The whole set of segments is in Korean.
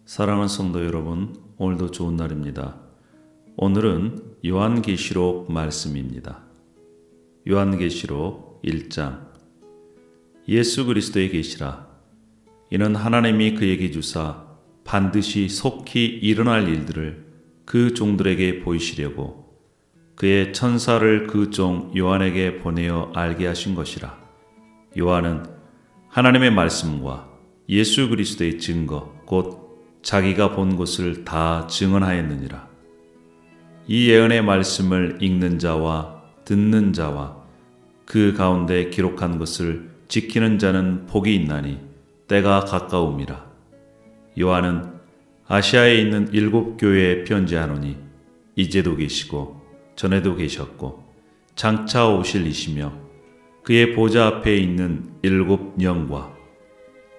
사랑하는 성도 여러분, 오늘도 좋은 날입니다. 오늘은 요한계시록 말씀입니다. 요한계시록 1장. 예수 그리스도의 계시라. 이는 하나님이 그에게 주사 반드시 속히 일어날 일들을 그 종들에게 보이시려고 그의 천사를 그 종 요한에게 보내어 알게 하신 것이라. 요한은 하나님의 말씀과 예수 그리스도의 증거 곧 자기가 본 것을 다 증언하였느니라. 이 예언의 말씀을 읽는 자와 듣는 자와 그 가운데 기록한 것을 지키는 자는 복이 있나니 때가 가까움이라. 요한은 아시아에 있는 7교회에 편지하노니 이제도 계시고 전에도 계셨고 장차 오실 이시며 그의 보좌 앞에 있는 7 영과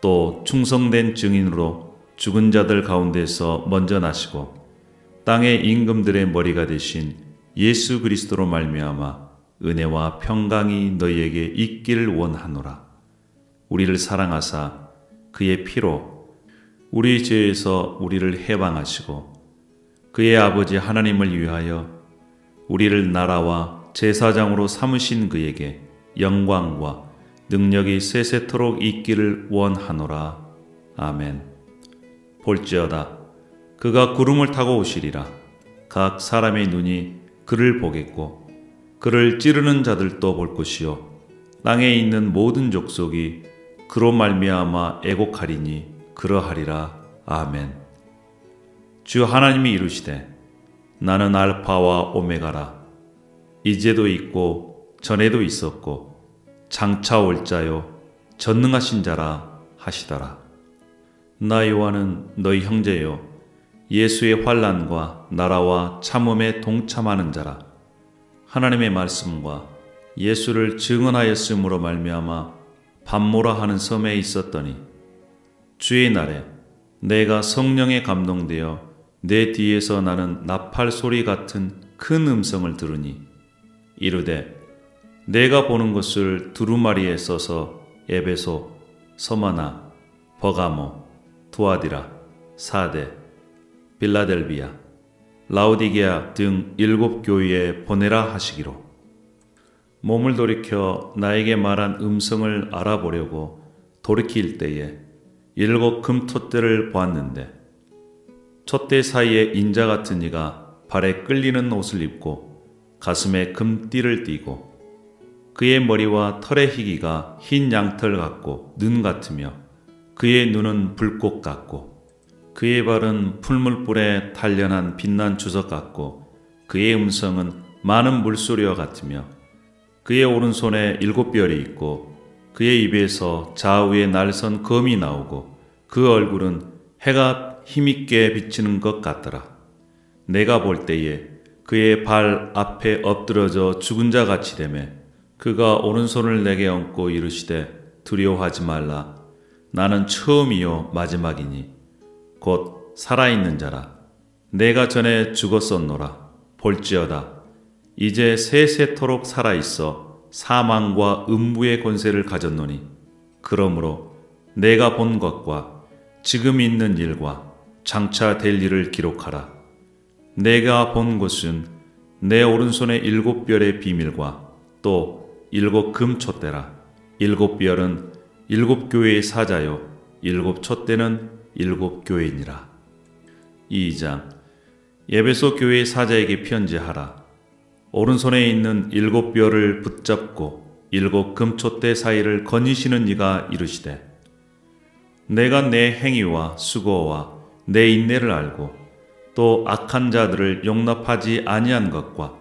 또 충성된 증인으로 죽은 자들 가운데서 먼저 나시고 땅의 임금들의 머리가 되신 예수 그리스도로 말미암아 은혜와 평강이 너희에게 있기를 원하노라. 우리를 사랑하사 그의 피로 우리 죄에서 우리를 해방하시고 그의 아버지 하나님을 위하여 우리를 나라와 제사장으로 삼으신 그에게 영광과 능력이 세세토록 있기를 원하노라. 아멘. 볼지어다 그가 구름을 타고 오시리라. 각 사람의 눈이 그를 보겠고 그를 찌르는 자들도 볼 것이요 땅에 있는 모든 족속이 그로 말미암아 애곡하리니 그러하리라. 아멘. 주 하나님이 이르시되 나는 알파와 오메가라. 이제도 있고 전에도 있었고 장차 올 자요 전능하신 자라 하시더라. 나 요한은 너희 형제요 예수의 환난과 나라와 참음에 동참하는 자라. 하나님의 말씀과 예수를 증언하였음으로 말미암아 밤모라 하는 섬에 있었더니 주의 날에 내가 성령에 감동되어 내 뒤에서 나는 나팔 소리 같은 큰 음성을 들으니 이르되 내가 보는 것을 두루마리에 써서 에베소, 서마나, 버가모, 두아디라, 사데, 빌라델비아, 라오디게아 등 7교회에 보내라 하시기로. 몸을 돌이켜 나에게 말한 음성을 알아보려고 돌이킬 때에 7 금톳대를 보았는데 촛대 사이에 인자 같은 이가 발에 끌리는 옷을 입고 가슴에 금띠를 띠고 그의 머리와 털의 희기가 흰 양털 같고 눈 같으며 그의 눈은 불꽃 같고 그의 발은 풀물불에 단련한 빛난 주석 같고 그의 음성은 많은 물소리와 같으며 그의 오른손에 7뼈리 있고 그의 입에서 좌우에 날선 검이 나오고 그 얼굴은 해가 힘있게 비치는 것 같더라. 내가 볼 때에 그의 발 앞에 엎드러져 죽은 자 같이 되매 그가 오른손을 내게 얹고 이르시되 두려워하지 말라. 나는 처음이요 마지막이니 곧 살아있는 자라. 내가 전에 죽었었노라. 볼지어다 이제 세세토록 살아있어 사망과 음부의 권세를 가졌노니 그러므로 내가 본 것과 지금 있는 일과 장차 될 일을 기록하라. 내가 본 것은 내 오른손의 7별의 비밀과 또 7 금촛대라. 7별은 7교회의 사자요 7 촛대는 7교회니라. 2장. 에베소 교회의 사자에게 편지하라. 오른손에 있는 7별을 붙잡고 7 금촛대 사이를 거니시는 이가 이르시되 내가 내 행위와 수고와 내 인내를 알고 또 악한 자들을 용납하지 아니한 것과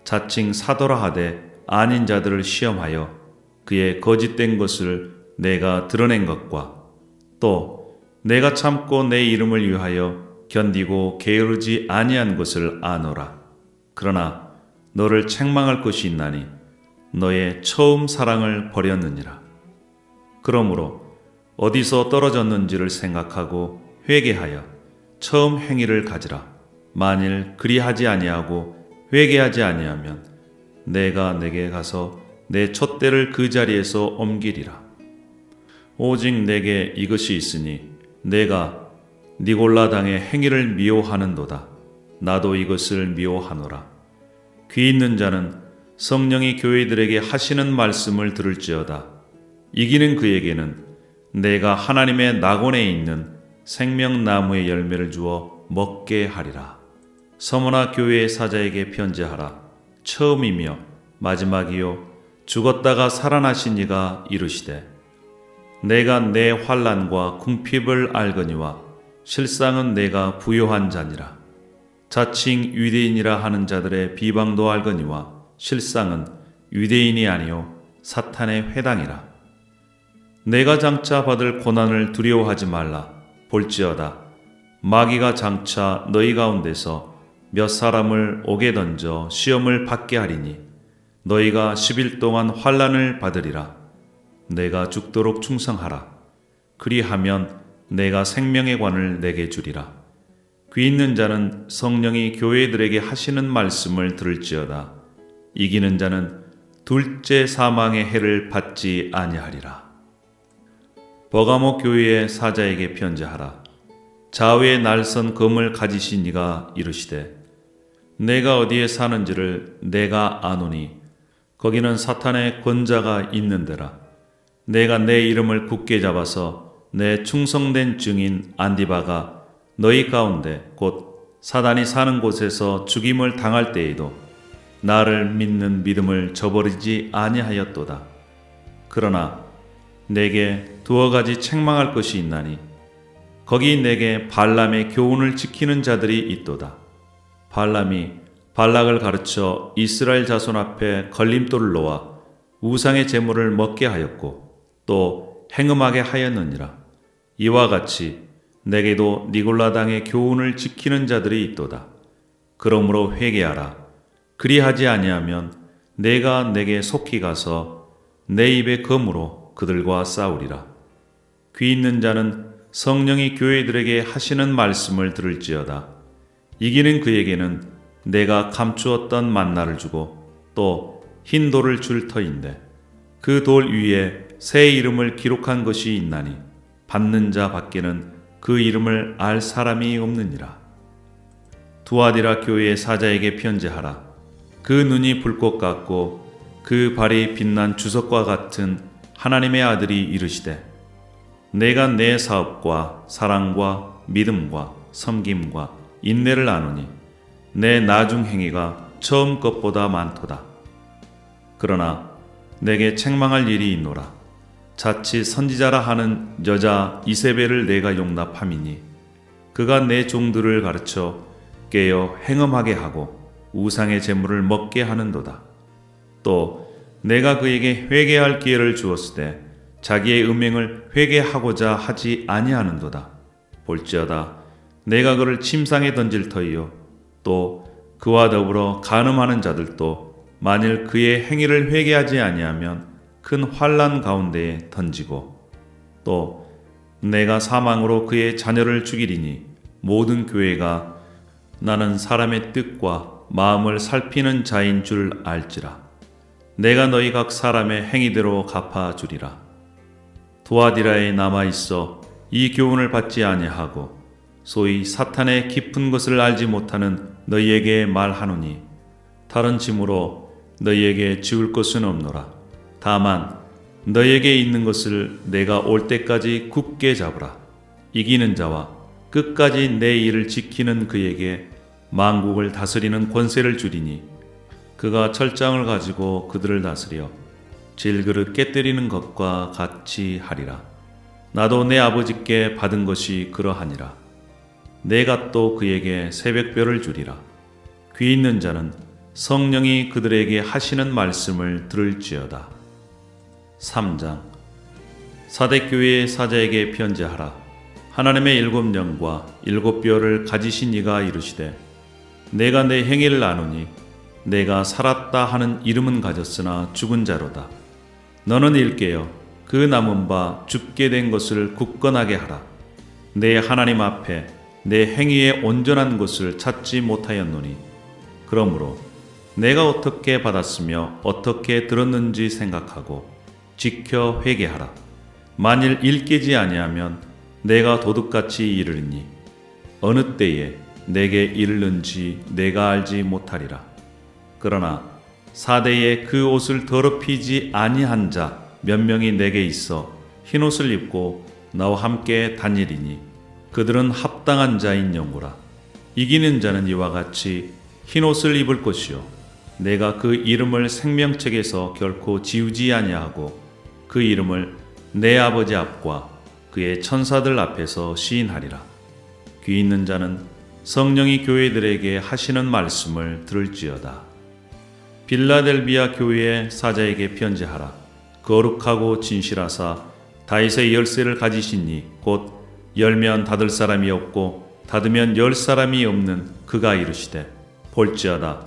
자칭 사도라 하되 아닌 자들을 시험하여 그의 거짓된 것을 내가 드러낸 것과 또 내가 참고 내 이름을 위하여 견디고 게으르지 아니한 것을 아노라. 그러나 너를 책망할 것이 있나니 너의 처음 사랑을 버렸느니라. 그러므로 어디서 떨어졌는지를 생각하고 회개하여 처음 행위를 가지라. 만일 그리하지 아니하고 회개하지 아니하면 내가 내게 가서 내 촛대를 그 자리에서 옮기리라. 오직 내게 이것이 있으니 내가 니골라 당의 행위를 미워하는도다. 나도 이것을 미워하노라. 귀 있는 자는 성령이 교회들에게 하시는 말씀을 들을지어다. 이기는 그에게는 내가 하나님의 낙원에 있는 생명나무의 열매를 주어 먹게 하리라. 서머나 교회의 사자에게 편지하라. 처음이며 마지막이요 죽었다가 살아나신 이가 이르시되 내가 내 환난과 궁핍을 알거니와 실상은 내가 부요한 자니라. 자칭 유대인이라 하는 자들의 비방도 알거니와 실상은 유대인이 아니요 사탄의 회당이라. 내가 장차 받을 고난을 두려워하지 말라. 볼지어다 마귀가 장차 너희 가운데서 몇 사람을 옥에 던져 시험을 받게 하리니 너희가 10일 동안 환난을 받으리라. 내가 죽도록 충성하라. 그리하면 내가 생명의 관을 내게 주리라. 귀 있는 자는 성령이 교회들에게 하시는 말씀을 들을지어다. 이기는 자는 둘째 사망의 해를 받지 아니하리라. 버가모 교회의 사자에게 편지하라. 좌우에 날선 검을 가지신 이가 이르시되 내가 어디에 사는지를 내가 아노니 거기는 사탄의 권자가 있는 데라. 내가 내 이름을 굳게 잡아서 내 충성된 증인 안디바가 너희 가운데 곧 사단이 사는 곳에서 죽임을 당할 때에도 나를 믿는 믿음을 저버리지 아니하였도다. 그러나 내게 두어 가지 책망할 것이 있나니 거기 내게 발람의 교훈을 지키는 자들이 있도다. 발람이 발락을 가르쳐 이스라엘 자손 앞에 걸림돌을 놓아 우상의 제물을 먹게 하였고 또 행음하게 하였느니라. 이와 같이 내게도 니골라 당의 교훈을 지키는 자들이 있도다. 그러므로 회개하라. 그리하지 아니하면 내가 내게 속히 가서 내 입의 검으로 그들과 싸우리라. 귀 있는 자는 성령이 교회들에게 하시는 말씀을 들을지어다. 이기는 그에게는 내가 감추었던 만나를 주고 또 흰 돌을 줄 터인데 그 돌 위에 새 이름을 기록한 것이 있나니 받는 자 밖에는 그 이름을 알 사람이 없느니라. 두아디라 교회의 사자에게 편지하라. 그 눈이 불꽃 같고 그 발이 빛난 주석과 같은 하나님의 아들이 이르시되 내가 내 사업과 사랑과 믿음과 섬김과 인내를 아노니 내 나중 행위가 처음 것보다 많도다. 그러나 내게 책망할 일이 있노라. 자칫 선지자라 하는 여자 이세벨을 내가 용납함이니 그가 내 종들을 가르쳐 깨어 행음하게 하고 우상의 제물을 먹게 하는도다. 또 내가 그에게 회개할 기회를 주었으되 자기의 음행을 회개하고자 하지 아니하는도다. 볼지어다 내가 그를 침상에 던질 터이요 또 그와 더불어 간음하는 자들도 만일 그의 행위를 회개하지 아니하면 큰 환난 가운데에 던지고 또 내가 사망으로 그의 자녀를 죽이리니 모든 교회가 나는 사람의 뜻과 마음을 살피는 자인 줄 알지라. 내가 너희 각 사람의 행위대로 갚아주리라. 두아디라에 남아있어 이 교훈을 받지 아니하고 소위 사탄의 깊은 것을 알지 못하는 너희에게 말하노니 다른 짐으로 너희에게 지울 것은 없노라. 다만 너희에게 있는 것을 내가 올 때까지 굳게 잡으라. 이기는 자와 끝까지 내 일을 지키는 그에게 만국을 다스리는 권세를 주리니 그가 철장을 가지고 그들을 다스려 질그릇 깨뜨리는 것과 같이 하리라. 나도 내 아버지께 받은 것이 그러하니라. 내가 또 그에게 새벽별을 주리라. 귀 있는 자는 성령이 그들에게 하시는 말씀을 들을지어다. 3장 사대교회의 사자에게 편지하라. 하나님의 7영과 7뼈를 가지신 이가 이르시되 내가 내 행위를 아노니 내가 살았다 하는 이름은 가졌으나 죽은 자로다. 너는 일깨어 그 남은 바 죽게 된 것을 굳건하게 하라. 내 하나님 앞에 내 행위의 온전한 것을 찾지 못하였노니 그러므로 내가 어떻게 받았으며 어떻게 들었는지 생각하고 지켜 회개하라. 만일 일깨지 아니하면 내가 도둑같이 이르리니 어느 때에 내게 이르는지 내가 알지 못하리라. 그러나 사대에 그 옷을 더럽히지 아니한 자 몇 명이 내게 있어 흰옷을 입고 나와 함께 다니리니 그들은 합당한 자인 영구라. 이기는 자는 이와 같이 흰옷을 입을 것이요 내가 그 이름을 생명책에서 결코 지우지 아니하고 그 이름을 내 아버지 앞과 그의 천사들 앞에서 시인하리라. 귀 있는 자는 성령이 교회들에게 하시는 말씀을 들을지어다. 빌라델비아 교회의 사자에게 편지하라. 거룩하고 진실하사 다윗의 열쇠를 가지시니 곧 열면 닫을 사람이 없고 닫으면 열 사람이 없는 그가 이르시되 볼지어다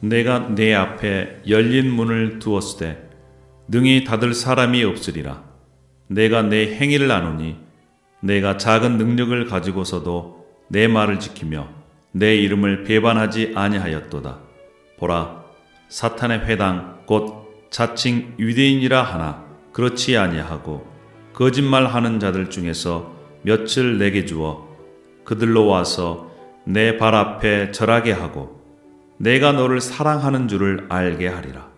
내가 내 앞에 열린 문을 두었으되 능히 닫을 사람이 없으리라. 내가 내 행위를 아노니 내가 작은 능력을 가지고서도 내 말을 지키며 내 이름을 배반하지 아니하였도다. 보라 사탄의 회당 곧 자칭 유대인이라 하나 그렇지 아니하고 거짓말하는 자들 중에서 몇을 내게 주어 그들로 와서 내 발 앞에 절하게 하고 내가 너를 사랑하는 줄을 알게 하리라.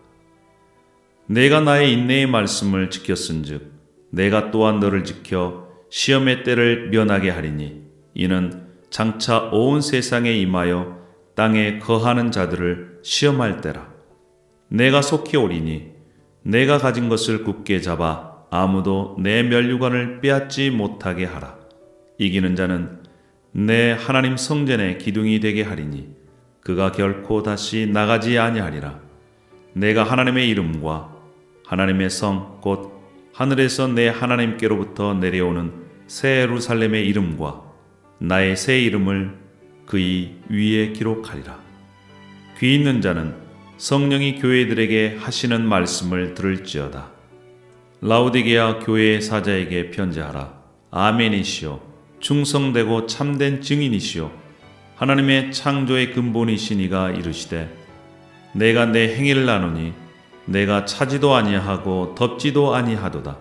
내가 나의 인내의 말씀을 지켰은즉 내가 또한 너를 지켜 시험의 때를 면하게 하리니 이는 장차 온 세상에 임하여 땅에 거하는 자들을 시험할 때라. 내가 속히 오리니 내가 가진 것을 굳게 잡아 아무도 내 면류관을 빼앗지 못하게 하라. 이기는 자는 내 하나님 성전의 기둥이 되게 하리니 그가 결코 다시 나가지 아니하리라. 내가 하나님의 이름과 하나님의 성 곧 하늘에서 내 하나님께로부터 내려오는 새 예루살렘의 이름과 나의 새 이름을 그의 위에 기록하리라. 귀 있는 자는 성령이 교회들에게 하시는 말씀을 들을지어다. 라오디게아 교회의 사자에게 편지하라. 아멘이시오. 충성되고 참된 증인이시오. 하나님의 창조의 근본이시니가 이르시되 내가 내 행위를 아노니 내가 차지도 아니하고 덥지도 아니하도다.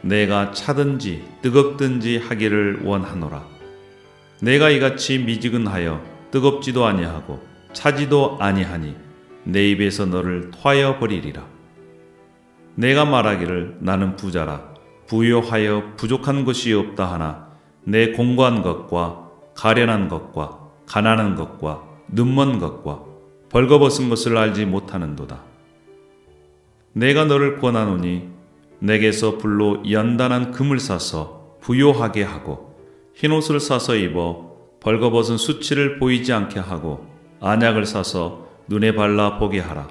내가 차든지 뜨겁든지 하기를 원하노라. 내가 이같이 미지근하여 뜨겁지도 아니하고 차지도 아니하니 내 입에서 너를 토하여 버리리라. 내가 말하기를 나는 부자라 부요하여 부족한 것이 없다 하나 내 공고한 것과 가련한 것과 가난한 것과 눈먼 것과 벌거벗은 것을 알지 못하는도다. 내가 너를 권하노니 내게서 불로 연단한 금을 사서 부요하게 하고 흰옷을 사서 입어 벌거벗은 수치를 보이지 않게 하고 안약을 사서 눈에 발라 보게 하라.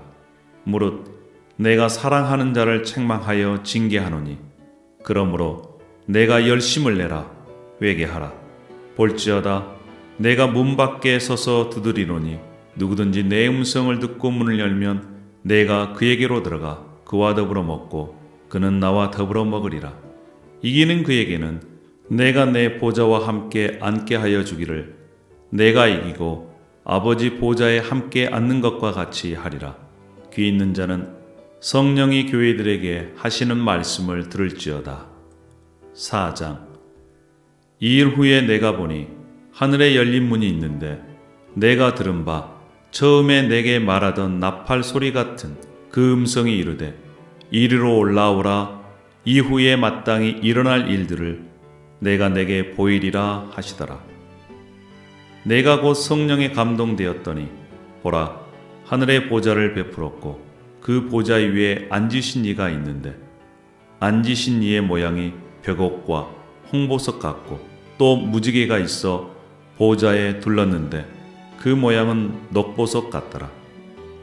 무릇 내가 사랑하는 자를 책망하여 징계하노니 그러므로 내가 열심을 내라 회개하라. 볼지어다 내가 문 밖에 서서 두드리노니 누구든지 내 음성을 듣고 문을 열면 내가 그에게로 들어가 그와 더불어 먹고 그는 나와 더불어 먹으리라. 이기는 그에게는 내가 내 보좌와 함께 앉게 하여 주기를 내가 이기고 아버지 보좌에 함께 앉는 것과 같이 하리라. 귀 있는 자는 성령이 교회들에게 하시는 말씀을 들을지어다. 4장. 이 일 후에 내가 보니 하늘에 열린 문이 있는데 내가 들은 바 처음에 내게 말하던 나팔 소리 같은 그 음성이 이르되 이리로 올라오라. 이후에 마땅히 일어날 일들을 내가 내게 보이리라 하시더라. 내가 곧 성령에 감동되었더니 보라 하늘의 보좌를 베풀었고 그 보좌 위에 앉으신 이가 있는데 앉으신 이의 모양이 벽옥과 홍보석 같고 또 무지개가 있어 보좌에 둘렀는데 그 모양은 녹보석 같더라.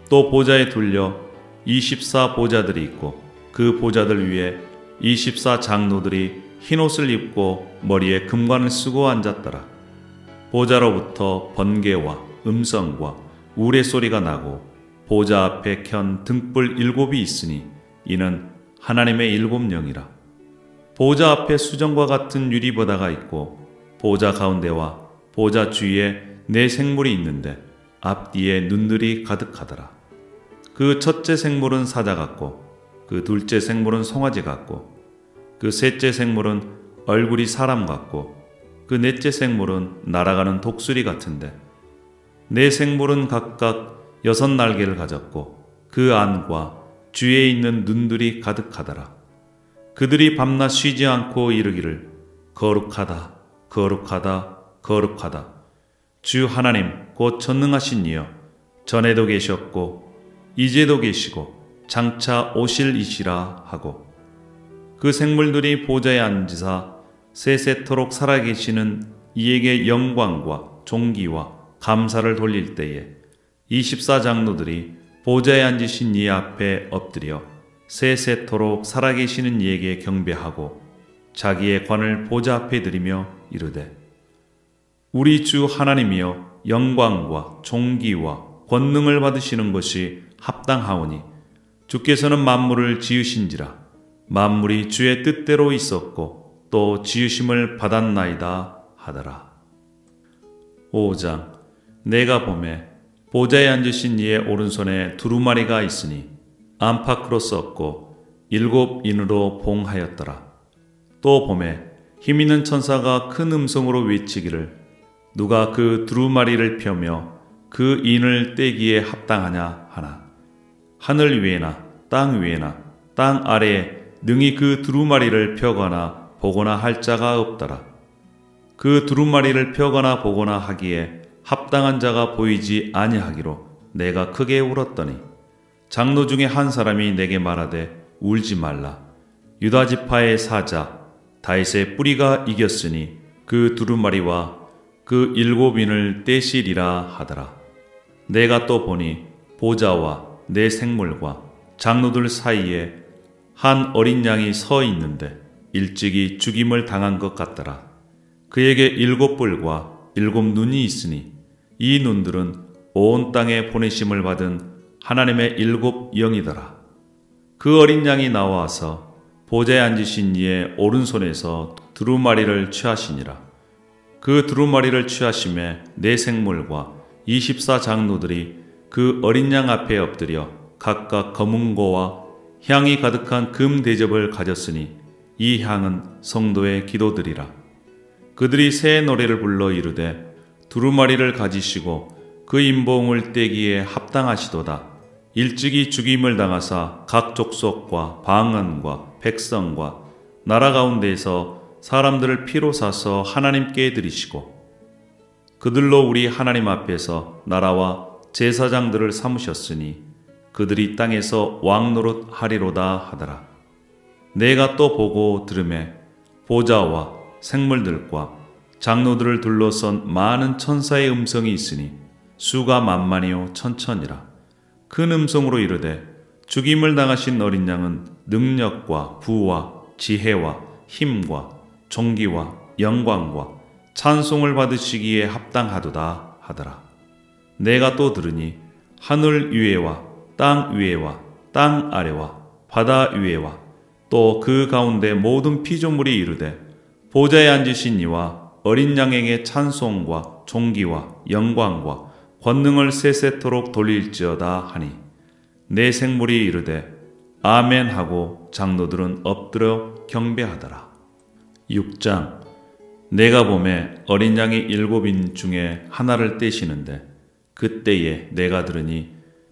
또 보좌에 둘려 24 보좌들이 있고 그 보좌들 위에 24 장로들이 흰옷을 입고 머리에 금관을 쓰고 앉았더라. 보좌로부터 번개와 음성과 우레소리가 나고 보좌 앞에 켠 등불 7이 있으니 이는 하나님의 7영이라. 보좌 앞에 수정과 같은 유리보다가 있고 보좌 가운데와 보좌 주위에 4 생물이 있는데 앞뒤에 눈들이 가득하더라. 그 첫째 생물은 사자 같고 그 둘째 생물은 송아지 같고 그 셋째 생물은 얼굴이 사람 같고 그 넷째 생물은 날아가는 독수리 같은데 네 생물은 각각 6날개를 가졌고 그 안과 주위에 있는 눈들이 가득하더라. 그들이 밤낮 쉬지 않고 이르기를 거룩하다 거룩하다 거룩하다 주 하나님 곧 전능하신 이여 전에도 계셨고 이제도 계시고 장차 오실 이시라 하고 그 생물들이 보좌에 앉으사 세세토록 살아계시는 이에게 영광과 존귀와 감사를 돌릴 때에 24장로들이 보좌에 앉으신 이 앞에 엎드려 세세토록 살아계시는 이에게 경배하고 자기의 관을 보좌 앞에 드리며 이르되 우리 주 하나님이여 영광과 존귀와 권능을 받으시는 것이 합당하오니 주께서는 만물을 지으신지라 만물이 주의 뜻대로 있었고 또 지으심을 받았나이다 하더라. 5장 내가 보매 보좌에 앉으신 이의 오른손에 두루마리가 있으니 안팎으로 썼고 7인으로 봉하였더라. 또 보매 힘있는 천사가 큰 음성으로 외치기를 누가 그 두루마리를 펴며 그 인을 떼기에 합당하냐 하나 하늘 위에나 땅 위에나 땅 아래에 능히 그 두루마리를 펴거나 보거나 할 자가 없더라. 그 두루마리를 펴거나 보거나 하기에 합당한 자가 보이지 아니하기로 내가 크게 울었더니 장로 중에 한 사람이 내게 말하되 울지 말라. 유다 지파의 사자 다윗의 뿌리가 이겼으니 그 두루마리와 그 7인을 떼시리라 하더라. 내가 또 보니 보좌와 네 생물과 장로들 사이에 한 어린 양이 서 있는데 일찍이 죽임을 당한 것 같더라. 그에게 7뿔과 7눈이 있으니 이 눈들은 온 땅에 보내심을 받은 하나님의 7영이더라. 그 어린 양이 나와서 보좌에 앉으신 이의 오른손에서 두루마리를 취하시니라. 그 두루마리를 취하심에 네 생물과 24장로들이 그 어린 양 앞에 엎드려 각각 검은 고와 향이 가득한 금 대접을 가졌으니 이 향은 성도의 기도들이라. 그들이 새 노래를 불러 이르되 두루마리를 가지시고 그 인봉을 떼기에 합당하시도다. 일찍이 죽임을 당하사 각 족속과 방언과 백성과 나라 가운데에서 사람들을 피로 사서 하나님께 드리시고 그들로 우리 하나님 앞에서 나라와 제사장들을 삼으셨으니 그들이 땅에서 왕노릇 하리로다 하더라. 내가 또 보고 들으매 보좌와 생물들과 장로들을 둘러선 많은 천사의 음성이 있으니 수가 만만이요 천천이라. 큰 음성으로 이르되 죽임을 당하신 어린 양은 능력과 부와 지혜와 힘과 존귀와 영광과 찬송을 받으시기에 합당하도다 하더라. 내가 또 들으니 하늘 위에와 땅 위에와 땅 아래와 바다 위에와 또 그 가운데 모든 피조물이 이르되 보좌에 앉으신 이와 어린 양에게 찬송과 존귀와 영광과 권능을 세세토록 돌릴지어다 하니 네 생물이 이르되 아멘 하고 장로들은 엎드려 경배하더라. 6장 내가 보매 어린 양이 7인 중에 하나를 떼시는데 그때에 내가 들으니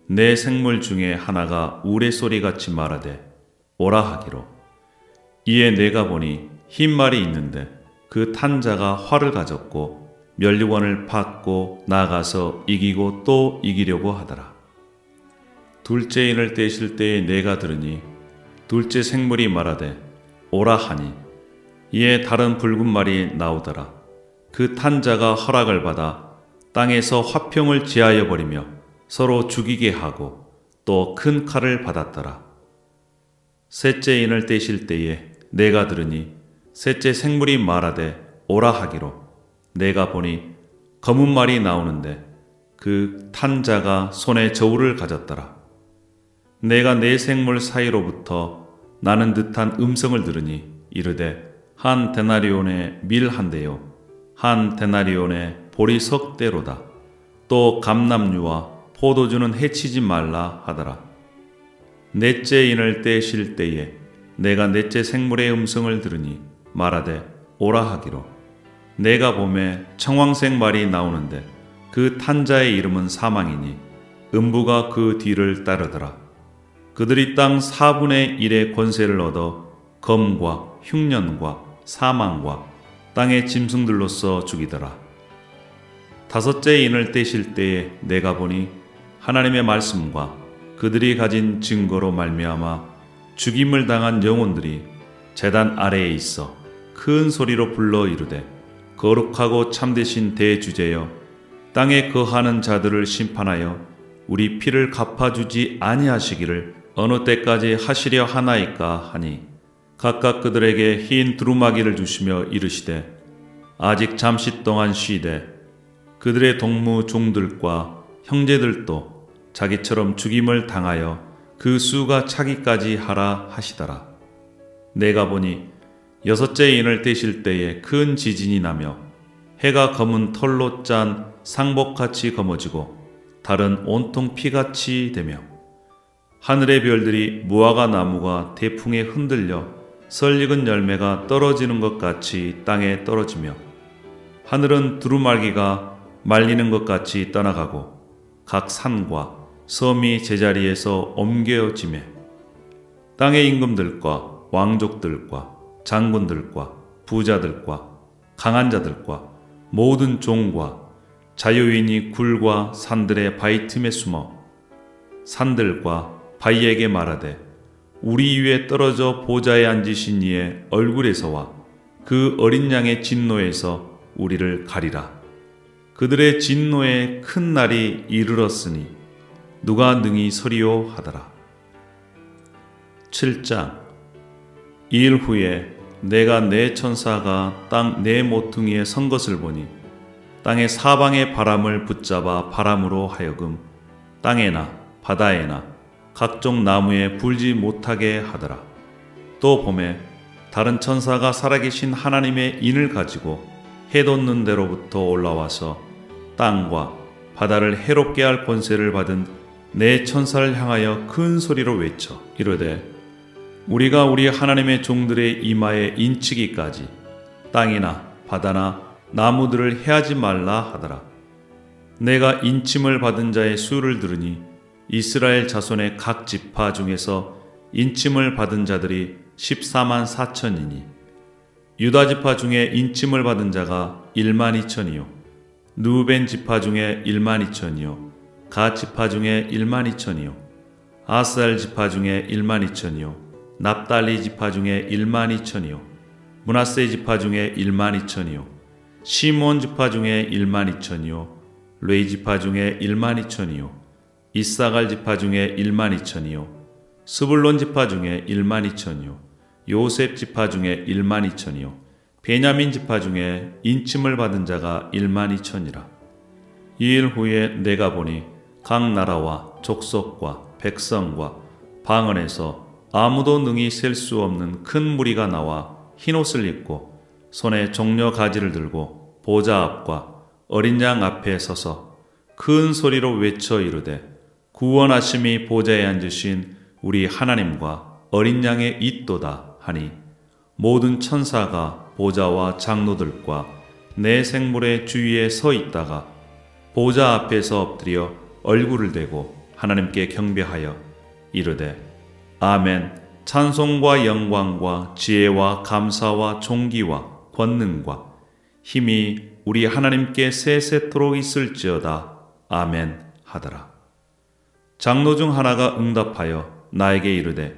네 생물 중에 하나가 우레소리같이 말하되 오라 하기로 이에 내가 보니 흰 말이 있는데 그 탄 자가 활을 가졌고 면류관을 팠고 나가서 이기고 또 이기려고 하더라. 둘째 인을 떼실 때에 내가 들으니 둘째 생물이 말하되 오라 하니 이에 다른 붉은 말이 나오더라. 그 탄 자가 허락을 받아 땅에서 화평을 지하여 버리며 서로 죽이게 하고 또 큰 칼을 받았더라. 셋째 인을 떼실 때에 내가 들으니 셋째 생물이 말하되 오라 하기로 내가 보니 검은 말이 나오는데 그 탄 자가 손에 저울을 가졌더라. 내가 네 생물 사이로부터 나는 듯한 음성을 들으니 이르되 한 데나리온의 밀 한 대요 한 데나리온의 보리 석 대로다. 또 감람류와 포도주는 해치지 말라 하더라. 넷째 인을 떼실 때에 내가 넷째 생물의 음성을 들으니 말하되 오라 하기로 내가 봄에 청황색 말이 나오는데 그 탄 자의 이름은 사망이니 음부가 그 뒤를 따르더라. 그들이 땅 4분의 1의 권세를 얻어 검과 흉년과 사망과 땅의 짐승들로서 죽이더라. 다섯째 인을 떼실 때에 내가 보니 하나님의 말씀과 그들이 가진 증거로 말미암아 죽임을 당한 영혼들이 제단 아래에 있어 큰 소리로 불러 이르되 거룩하고 참되신 대주제여 땅에 거하는 자들을 심판하여 우리 피를 갚아주지 아니하시기를 어느 때까지 하시려 하나이까 하니 각각 그들에게 흰 두루마기를 주시며 이르시되 아직 잠시 동안 쉬되 그들의 동무 종들과 형제들도 자기처럼 죽임을 당하여 그 수가 차기까지 하라 하시더라. 내가 보니 여섯째 인을 떼실 때에 큰 지진이 나며 해가 검은 털로 짠 상복같이 검어지고 달은 온통 피같이 되며 하늘의 별들이 무화과 나무가 태풍에 흔들려 설익은 열매가 떨어지는 것 같이 땅에 떨어지며 하늘은 두루마기가 말리는 것 같이 떠나가고 각 산과 섬이 제자리에서 옮겨지매 땅의 임금들과 왕족들과 장군들과 부자들과 강한 자들과 모든 종과 자유인이 굴과 산들의 바위 틈에 숨어 산들과 바위에게 말하되 우리 위에 떨어져 보좌에 앉으신 이의 얼굴에서와 그 어린 양의 진노에서 우리를 가리라. 그들의 진노의 큰 날이 이르렀으니 누가 능히 서리요 하더라. 7장. 이일 후에 내가 내 천사가 땅 네 모퉁이에 선 것을 보니 땅의 사방의 바람을 붙잡아 바람으로 하여금 땅에나 바다에나 각종 나무에 불지 못하게 하더라. 또 봄에 다른 천사가 살아계신 하나님의 인을 가지고 해 돋는 데로부터 올라와서 땅과 바다를 해롭게 할 권세를 받은 내 천사를 향하여 큰 소리로 외쳐 이르되 우리가 우리 하나님의 종들의 이마에 인치기까지 땅이나 바다나 나무들을 해하지 말라 하더라. 내가 인침을 받은 자의 수를 들으니 이스라엘 자손의 각 지파 중에서 인침을 받은 자들이 14만 4천이니 유다 지파 중에 인침을 받은 자가 1만 2천이요 누벤 지파 중에 1만 2천이요 갓 지파 중에 1만 2천이요 아살 지파 중에 1만 2천이요 납달리 지파 중에 1만 2천이요 므낫세 지파 중에 1만 2천이요 시몬 지파 중에 1만 2천이요 레위 지파 중에 1만 2천이요 이사갈 지파 중에 1만 2천이요 스불론 지파 중에 1만 2천이요 요셉 지파 중에 1만 2천이요 베냐민 지파 중에 인침을 받은 자가 1만 2천이라. 이일 후에 내가 보니 각 나라와 족속과 백성과 방언에서 아무도 능히 셀 수 없는 큰 무리가 나와 흰옷을 입고 손에 종려 가지를 들고 보좌 앞과 어린 양 앞에 서서 큰 소리로 외쳐 이르되 구원하심이 보좌에 앉으신 우리 하나님과 어린 양의 있도다 하니 모든 천사가 보좌와 장로들과 내 생물의 주위에 서 있다가 보좌 앞에서 엎드려 얼굴을 대고 하나님께 경배하여 이르되 아멘. 찬송과 영광과 지혜와 감사와 존귀와 권능과 힘이 우리 하나님께 세세토록 있을지어다. 아멘 하더라. 장로 중 하나가 응답하여 나에게 이르되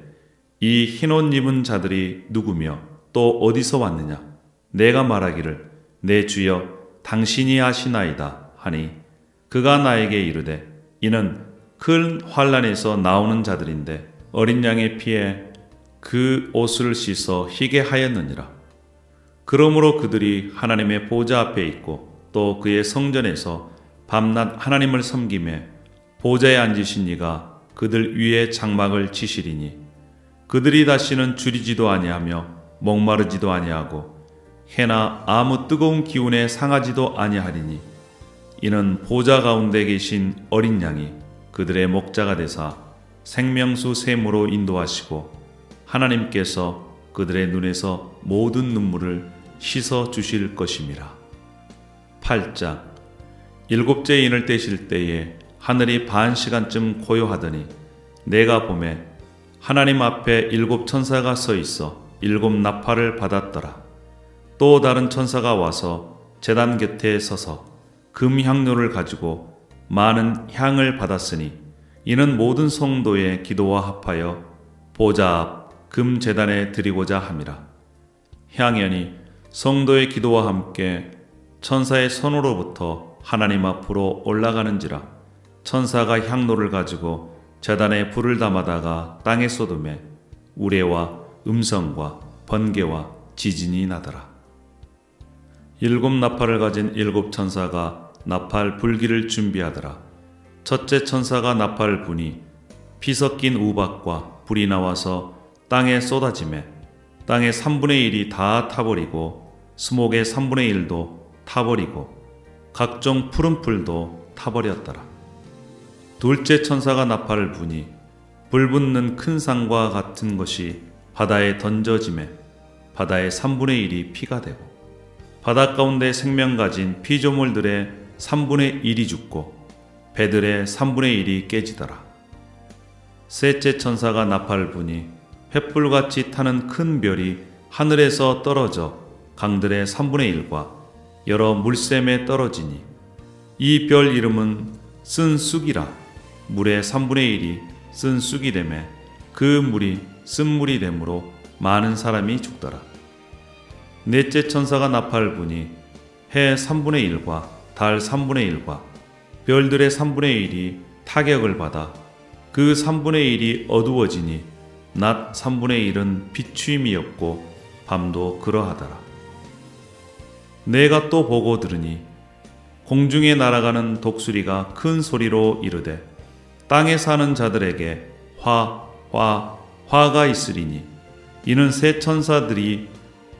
이 흰옷 입은 자들이 누구며 또 어디서 왔느냐? 내가 말하기를 내 주여 당신이 아시나이다 하니 그가 나에게 이르되 이는 큰 환란에서 나오는 자들인데 어린 양의 피에 그 옷을 씻어 희게 하였느니라. 그러므로 그들이 하나님의 보좌 앞에 있고 또 그의 성전에서 밤낮 하나님을 섬기매 보좌에 앉으신 이가 그들 위에 장막을 치시리니 그들이 다시는 줄이지도 아니하며 목마르지도 아니하고 해나 아무 뜨거운 기운에 상하지도 아니하리니 이는 보좌 가운데 계신 어린 양이 그들의 목자가 되사 생명수 샘으로 인도하시고 하나님께서 그들의 눈에서 모든 눈물을 씻어 주실 것임이라. 8장. 일곱째 인을 떼실 때에 하늘이 반 시간쯤 고요하더니 내가 보매 하나님 앞에 일곱 천사가 서 있어 일곱 나팔을 받았더라. 또 다른 천사가 와서 제단 곁에 서서 금 향료를 가지고 많은 향을 받았으니 이는 모든 성도의 기도와 합하여 보좌 앞 금 제단에 드리고자 함이라. 향연이 성도의 기도와 함께 천사의 손으로부터 하나님 앞으로 올라가는지라. 천사가 향로를 가지고 제단에 불을 담아다가 땅에 쏟음에 우레와 음성과 번개와 지진이 나더라. 일곱 나팔을 가진 일곱 천사가 나팔 불기를 준비하더라. 첫째 천사가 나팔을 부니 피 섞인 우박과 불이 나와서 땅에 쏟아지매 땅의 3분의 1이 다 타버리고 수목의 3분의 1도 타버리고 각종 푸른 풀도 타버렸더라. 둘째 천사가 나팔을 부니 불 붙는 큰 산과 같은 것이 바다에 던져지매 바다의 3분의 1이 피가 되고 바다 가운데 생명 가진 피조물들의 3분의 1이 죽고 배들의 3분의 1이 깨지더라. 셋째 천사가 나팔을 부니 횃불같이 타는 큰 별이 하늘에서 떨어져 강들의 3분의 1과 여러 물샘에 떨어지니 이 별 이름은 쓴 쑥이라. 물의 3분의 1이 쓴 쑥이 되매 그 물이 쓴물이 되므로 많은 사람이 죽더라. 넷째 천사가 나팔을 부니 해 3분의 1과 달 3분의 1과 별들의 3분의 1이 타격을 받아 그 3분의 1이 어두워지니 낮 3분의 1은 비추임이 없고 밤도 그러하더라. 내가 또 보고 들으니 공중에 날아가는 독수리가 큰 소리로 이르되 땅에 사는 자들에게 화가 있으리니 이는 새 천사들이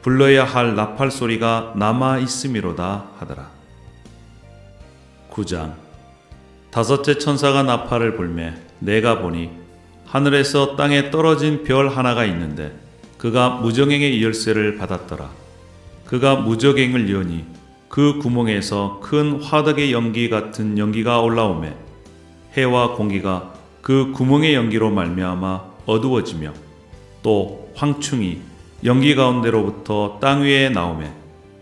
불러야 할 나팔 소리가 남아 있음이로다 하더라. 9장. 다섯째 천사가 나팔을 불매 내가 보니 하늘에서 땅에 떨어진 별 하나가 있는데 그가 무저갱의 열쇠를 받았더라. 그가 무저갱을 여니 그 구멍에서 큰 화덕의 연기 같은 연기가 올라오매 해와 공기가 그 구멍의 연기로 말미암아 어두워지며 또 황충이 연기 가운데로부터 땅 위에 나오매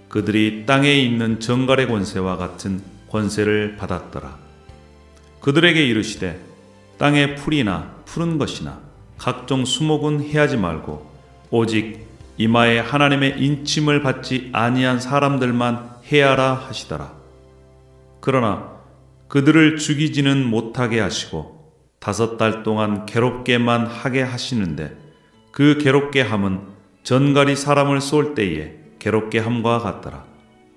그들이 땅에 있는 정갈의 권세와 같은 권세를 받았더라. 그들에게 이르시되 땅의 풀이나 푸른 것이나 각종 수목은 해하지 말고 오직 이마에 하나님의 인침을 받지 아니한 사람들만 해하라 하시더라. 그러나 그들을 죽이지는 못하게 하시고 5달 동안 괴롭게만 하게 하시는데 그 괴롭게 함은 전갈이 사람을 쏠 때에 괴롭게 함과 같더라.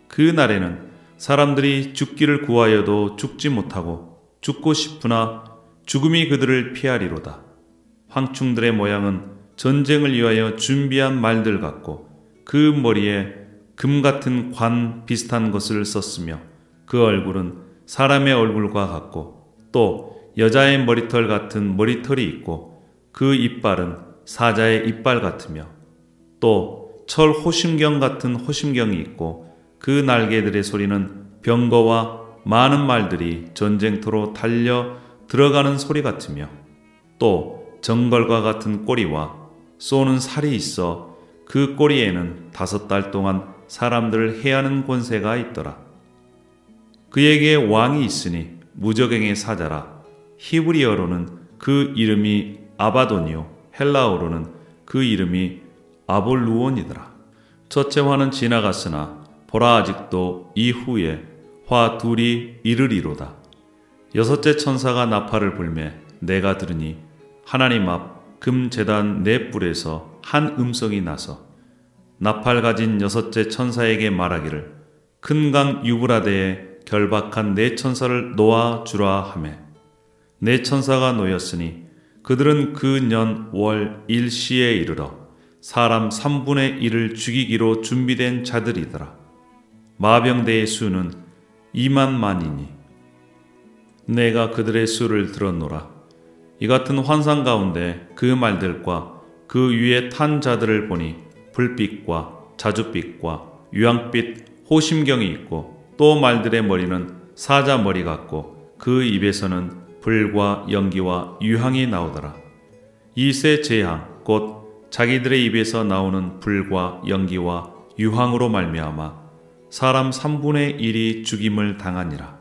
그 날에는 사람들이 죽기를 구하여도 죽지 못하고 죽고 싶으나 죽음이 그들을 피하리로다. 황충들의 모양은 전쟁을 위하여 준비한 말들 같고 그 머리에 금 같은 관 비슷한 것을 썼으며 그 얼굴은 사람의 얼굴과 같고 또 여자의 머리털 같은 머리털이 있고 그 이빨은 사자의 이빨 같으며 또 철 호심경 같은 호심경이 있고 그 날개들의 소리는 병거와 많은 말들이 전쟁터로 달려 들어가는 소리 같으며 또 정걸과 같은 꼬리와 쏘는 살이 있어 그 꼬리에는 5달 동안 사람들을 해하는 권세가 있더라. 그에게 왕이 있으니 무저갱의 사자라. 히브리어로는 그 이름이 아바돈이요 헬라어로는 그 이름이 아볼루온이더라. 첫째 화는 지나갔으나 보라 아직도 이후에 화 둘이 이르리로다. 여섯째 천사가 나팔을 불매 내가 들으니 하나님 앞 금 제단 네 뿔에서 한 음성이 나서 나팔 가진 여섯째 천사에게 말하기를 큰 강 유브라데에 결박한 네 천사를 놓아 주라 하매 네 천사가 놓였으니 그들은 그 년 월 일시에 이르러 사람 3분의 1을 죽이기로 준비된 자들이더라. 마병대의 수는 2만만이니 내가 그들의 수를 들었노라. 이 같은 환상 가운데 그 말들과 그 위에 탄 자들을 보니 불빛과 자줏빛과 유황빛 호심경이 있고 또 말들의 머리는 사자 머리 같고 그 입에서는 불과 연기와 유향이 나오더라. 이 세 재앙 곧 자기들의 입에서 나오는 불과 연기와 유황으로 말미암아 사람 3분의 1이 죽임을 당하니라.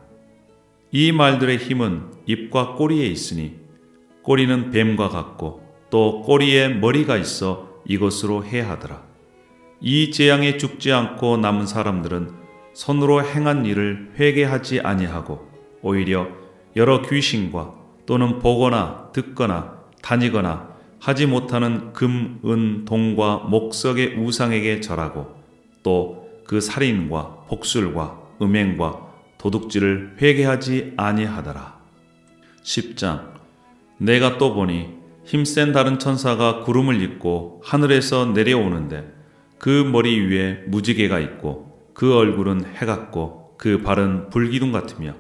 이 말들의 힘은 입과 꼬리에 있으니 꼬리는 뱀과 같고 또 꼬리에 머리가 있어 이것으로 해하더라. 이 재앙에 죽지 않고 남은 사람들은 손으로 행한 일을 회개하지 아니하고 오히려 여러 귀신과 또는 보거나 듣거나 다니거나 하지 못하는 금, 은, 동과 목석의 우상에게 절하고 또 그 살인과 복술과 음행과 도둑질을 회개하지 아니하더라. 10장. 내가 또 보니 힘센 다른 천사가 구름을 입고 하늘에서 내려오는데 그 머리 위에 무지개가 있고 그 얼굴은 해 같고 그 발은 불기둥 같으며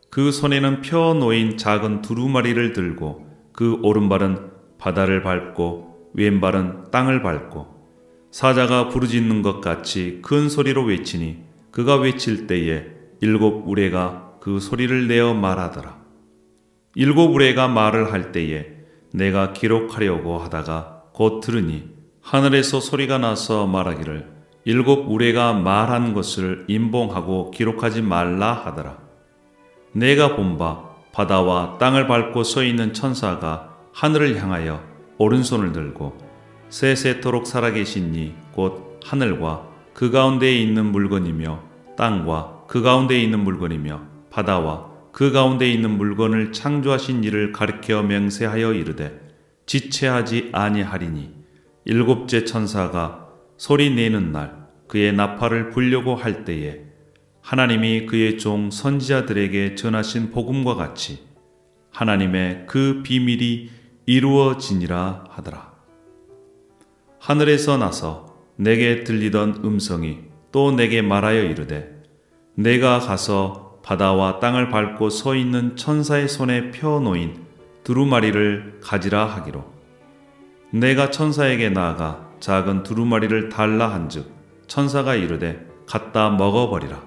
그 손에는 펴 놓인 작은 두루마리를 들고 그 오른발은 바다를 밟고 왼발은 땅을 밟고 사자가 부르짖는 것 같이 큰 소리로 외치니 그가 외칠 때에 7 우레가 그 소리를 내어 말하더라. 7 우레가 말을 할 때에 내가 기록하려고 하다가 곧 들으니 하늘에서 소리가 나서 말하기를 7 우레가 말한 것을 임봉하고 기록하지 말라 하더라. 내가 본 바 바다와 땅을 밟고 서 있는 천사가 하늘을 향하여 오른손을 들고 세세토록 살아계신 이 곧 하늘과 그 가운데에 있는 물건이며 땅과 그 가운데에 있는 물건이며 바다와 그 가운데에 있는 물건을 창조하신 이를 가리켜 맹세하여 이르되 지체하지 아니하리니 7째 천사가 소리 내는 날 그의 나팔을 불려고 할 때에 하나님이 그의 종 선지자들에게 전하신 복음과 같이 하나님의 그 비밀이 이루어지니라 하더라. 하늘에서 나서 내게 들리던 음성이 또 내게 말하여 이르되 내가 가서 바다와 땅을 밟고 서 있는 천사의 손에 펴 놓인 두루마리를 가지라 하기로 내가 천사에게 나아가 작은 두루마리를 달라 한즉 천사가 이르되 갖다 먹어버리라.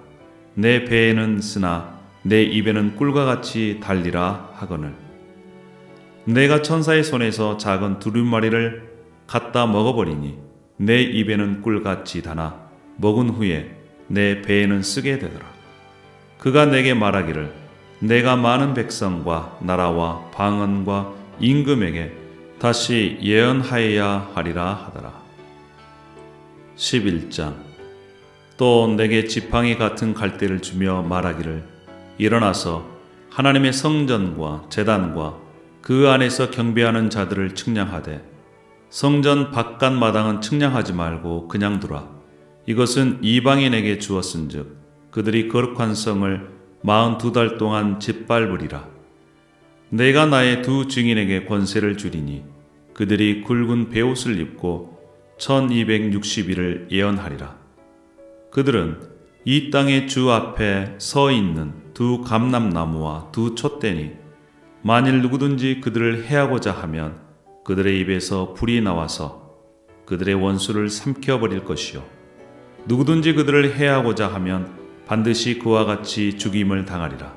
내 배에는 쓰나 내 입에는 꿀과 같이 달리라 하거늘 내가 천사의 손에서 작은 두루마리를 갖다 먹어버리니 내 입에는 꿀같이 다나 먹은 후에 내 배에는 쓰게 되더라. 그가 내게 말하기를 내가 많은 백성과 나라와 방언과 임금에게 다시 예언하여야 하리라 하더라. 11장. 또 내게 지팡이 같은 갈대를 주며 말하기를 일어나서 하나님의 성전과 제단과 그 안에서 경배하는 자들을 측량하되 성전 바깥 마당은 측량하지 말고 그냥 두라. 이것은 이방인에게 주었은즉 그들이 거룩한 성을 42달 동안 짓밟으리라. 내가 나의 2 증인에게 권세를 주리니 그들이 굵은 베옷을 입고 1260일을 예언하리라. 그들은 이 땅의 주 앞에 서 있는 2 감람나무와 2 촛대니 만일 누구든지 그들을 해하고자 하면 그들의 입에서 불이 나와서 그들의 원수를 삼켜버릴 것이요 누구든지 그들을 해하고자 하면 반드시 그와 같이 죽임을 당하리라.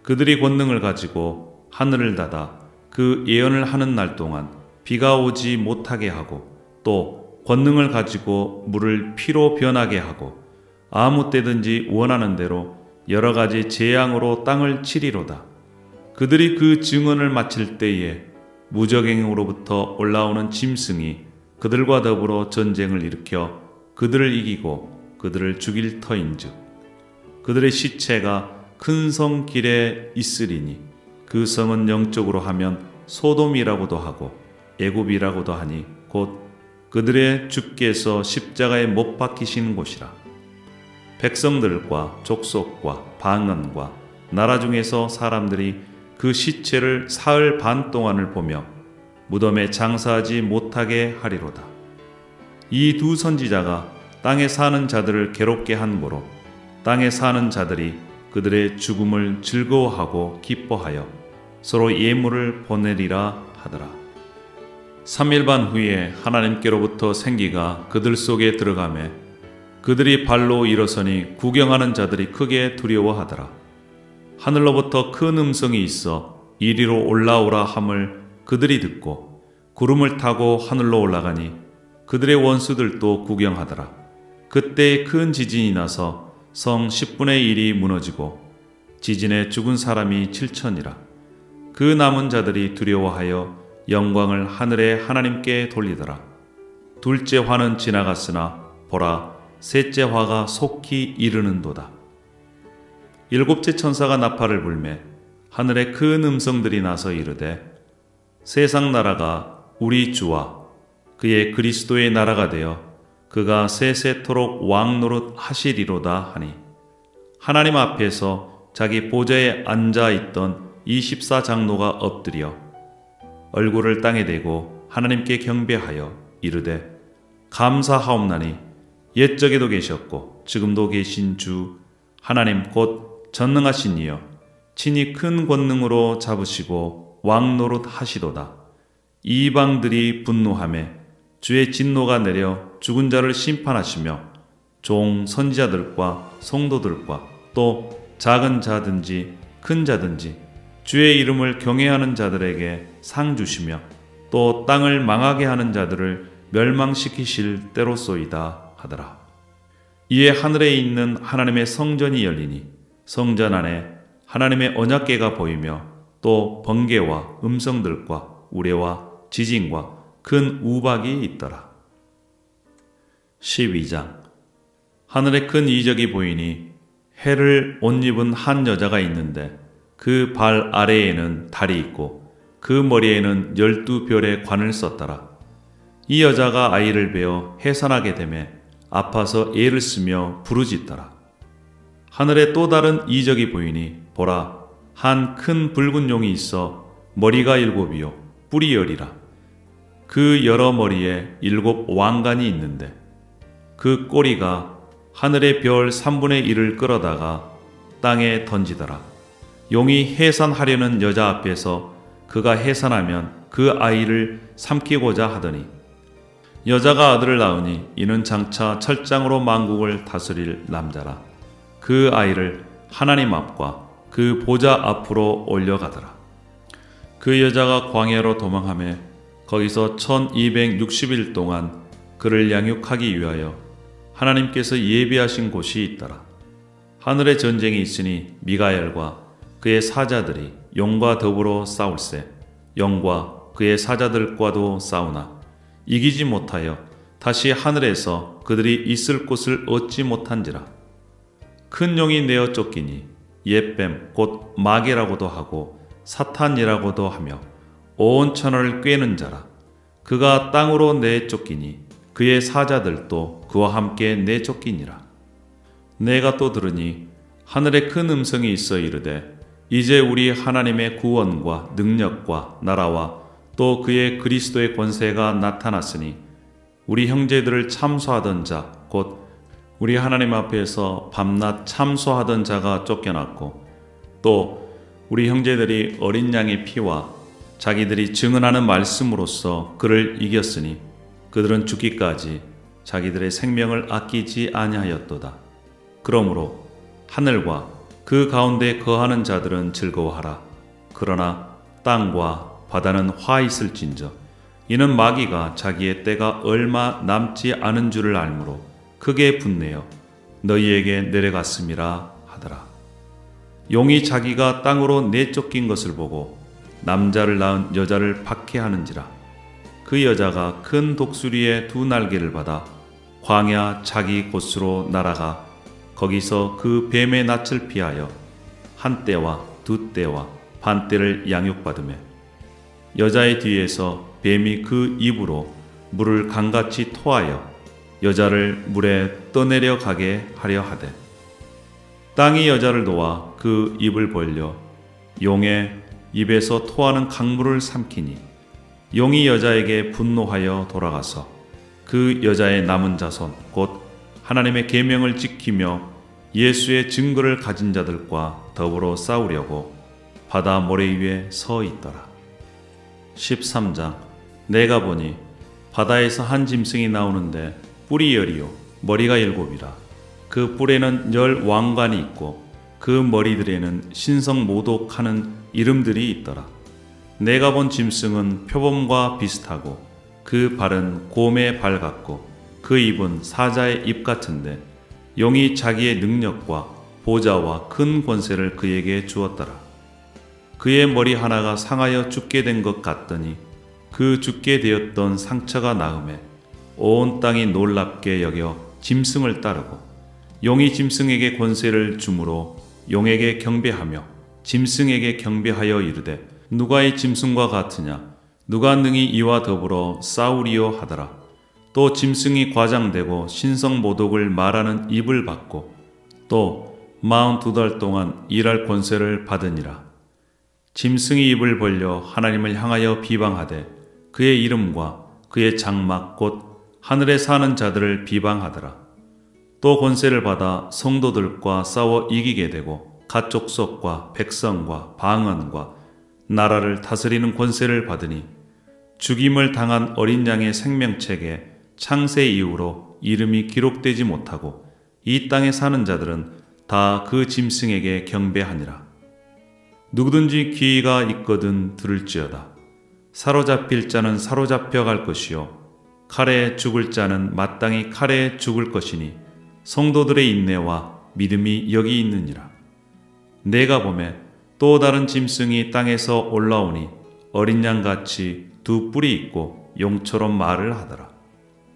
그들이 권능을 가지고 하늘을 닫아 그 예언을 하는 날 동안 비가 오지 못하게 하고 또 권능을 가지고 물을 피로 변하게 하고 아무 때든지 원하는 대로 여러 가지 재앙으로 땅을 치리로다. 그들이 그 증언을 마칠 때에 무적행으로부터 올라오는 짐승이 그들과 더불어 전쟁을 일으켜 그들을 이기고 그들을 죽일 터인즉 그들의 시체가 큰 성 길에 있으리니 그 성은 영적으로 하면 소돔이라고도 하고 애굽이라고도 하니 곧 그들의 주께서 십자가에 못 박히신 곳이라. 백성들과 족속과 방언과 나라 중에서 사람들이 그 시체를 사흘 반 동안을 보며 무덤에 장사하지 못하게 하리로다. 이 2 선지자가 땅에 사는 자들을 괴롭게 한고로 땅에 사는 자들이 그들의 죽음을 즐거워하고 기뻐하여 서로 예물을 보내리라 하더라. 3일 반 후에 하나님께로부터 생기가 그들 속에 들어가매 그들이 발로 일어서니 구경하는 자들이 크게 두려워하더라. 하늘로부터 큰 음성이 있어 이리로 올라오라 함을 그들이 듣고 구름을 타고 하늘로 올라가니 그들의 원수들도 구경하더라. 그때 큰 지진이 나서 성 10분의 1이 무너지고 지진에 죽은 사람이 7천이라. 그 남은 자들이 두려워하여 영광을 하늘의 하나님께 돌리더라. 둘째 화는 지나갔으나 보라, 셋째 화가 속히 이르는도다. 일곱째 천사가 나팔을 불매 하늘에 큰 음성들이 나서 이르되 세상 나라가 우리 주와 그의 그리스도의 나라가 되어 그가 세세토록 왕노릇 하시리로다 하니 하나님 앞에서 자기 보좌에 앉아 있던 24장로가 엎드려 얼굴을 땅에 대고 하나님께 경배하여 이르되 감사하옵나니 옛적에도 계셨고 지금도 계신 주 하나님 곧 전능하신 이여 친히 큰 권능으로 잡으시고 왕노릇 하시도다. 이방들이 분노하매 주의 진노가 내려 죽은 자를 심판하시며 종 선지자들과 성도들과 또 작은 자든지 큰 자든지 주의 이름을 경외하는 자들에게 상 주시며 또 땅을 망하게 하는 자들을 멸망시키실 때로소이다 하더라. 이에 하늘에 있는 하나님의 성전이 열리니 성전 안에 하나님의 언약궤가 보이며 또 번개와 음성들과 우레와 지진과 큰 우박이 있더라. 12장. 하늘에 큰 이적이 보이니 해를 옷 입은 한 여자가 있는데 그 발 아래에는 달이 있고 그 머리에는 12별의 관을 썼더라. 이 여자가 아이를 베어 해산하게 되매 아파서 애를 쓰며 부르짖더라. 하늘에 또 다른 이적이 보이니 보라, 한 큰 붉은 용이 있어 머리가 7이요 뿔이 10이라. 그 여러 머리에 7 왕관이 있는데 그 꼬리가 하늘의 별 3분의 1을 끌어다가 땅에 던지더라. 용이 해산하려는 여자 앞에서 그가 해산하면 그 아이를 삼키고자 하더니 여자가 아들을 낳으니 이는 장차 철장으로 만국을 다스릴 남자라. 그 아이를 하나님 앞과 그 보좌 앞으로 올려가더라. 그 여자가 광야로 도망하며 거기서 1260일 동안 그를 양육하기 위하여 하나님께서 예비하신 곳이 있더라. 하늘에 전쟁이 있으니 미가엘과 그의 사자들이 용과 더불어 싸울세 용과 그의 사자들과도 싸우나 이기지 못하여 다시 하늘에서 그들이 있을 곳을 얻지 못한지라. 큰 용이 내어 쫓기니 옛뱀 곧 마귀라고도 하고 사탄이라고도 하며 온 천하를 꿰는 자라. 그가 땅으로 내쫓기니 그의 사자들도 그와 함께 내쫓기니라. 내가 또 들으니 하늘에 큰 음성이 있어 이르되 이제 우리 하나님의 구원과 능력과 나라와 또 그의 그리스도의 권세가 나타났으니 우리 형제들을 참소하던 자 곧 우리 하나님 앞에서 밤낮 참소하던 자가 쫓겨났고 또 우리 형제들이 어린 양의 피와 자기들이 증언하는 말씀으로써 그를 이겼으니 그들은 죽기까지 자기들의 생명을 아끼지 아니하였도다. 그러므로 하늘과 그 가운데 거하는 자들은 즐거워하라. 그러나 땅과 바다는 화 있을진저 이는 마귀가 자기의 때가 얼마 남지 않은 줄을 알므로 크게 분내어 너희에게 내려갔음이라 하더라. 용이 자기가 땅으로 내쫓긴 것을 보고 남자를 낳은 여자를 박해하는지라. 그 여자가 큰 독수리의 2 날개를 받아 광야 자기 곳으로 날아가 거기서 그 뱀의 낯을 피하여 한 떼와 2 떼와 반 떼를 양육받으며 여자의 뒤에서 뱀이 그 입으로 물을 강같이 토하여 여자를 물에 떠내려 가게 하려 하되 땅이 여자를 놓아 그 입을 벌려 용의 입에서 토하는 강물을 삼키니 용이 여자에게 분노하여 돌아가서 그 여자의 남은 자손 곧 하나님의 계명을 지키며 예수의 증거를 가진 자들과 더불어 싸우려고 바다 모래 위에 서 있더라. 13장. 내가 보니 바다에서 한 짐승이 나오는데 뿔이 10이요 머리가 7이라. 그 뿔에는 10왕관이 있고 그 머리들에는 신성모독하는 이름들이 있더라. 내가 본 짐승은 표범과 비슷하고 그 발은 곰의 발 같고 그 입은 사자의 입 같은데 용이 자기의 능력과 보좌와 큰 권세를 그에게 주었더라. 그의 머리 하나가 상하여 죽게 된 것 같더니 그 죽게 되었던 상처가 나음에 온 땅이 놀랍게 여겨 짐승을 따르고 용이 짐승에게 권세를 주므로 용에게 경배하며 짐승에게 경배하여 이르되 누가 이 짐승과 같으냐 누가 능히 이와 더불어 싸우리요 하더라. 또 짐승이 과장되고 신성모독을 말하는 입을 받고 또 42달 동안 일할 권세를 받으니라. 짐승이 입을 벌려 하나님을 향하여 비방하되 그의 이름과 그의 장막 곧 하늘에 사는 자들을 비방하더라. 또 권세를 받아 성도들과 싸워 이기게 되고 각 족속과 백성과 방언과 나라를 다스리는 권세를 받으니 죽임을 당한 어린 양의 생명책에 창세 이후로 이름이 기록되지 못하고 이 땅에 사는 자들은 다 그 짐승에게 경배하니라. 누구든지 귀가 있거든 들을지어다. 사로잡힐 자는 사로잡혀 갈 것이요 칼에 죽을 자는 마땅히 칼에 죽을 것이니 성도들의 인내와 믿음이 여기 있느니라. 내가 보매 또 다른 짐승이 땅에서 올라오니 어린 양같이 2뿔이 있고 용처럼 말을 하더라.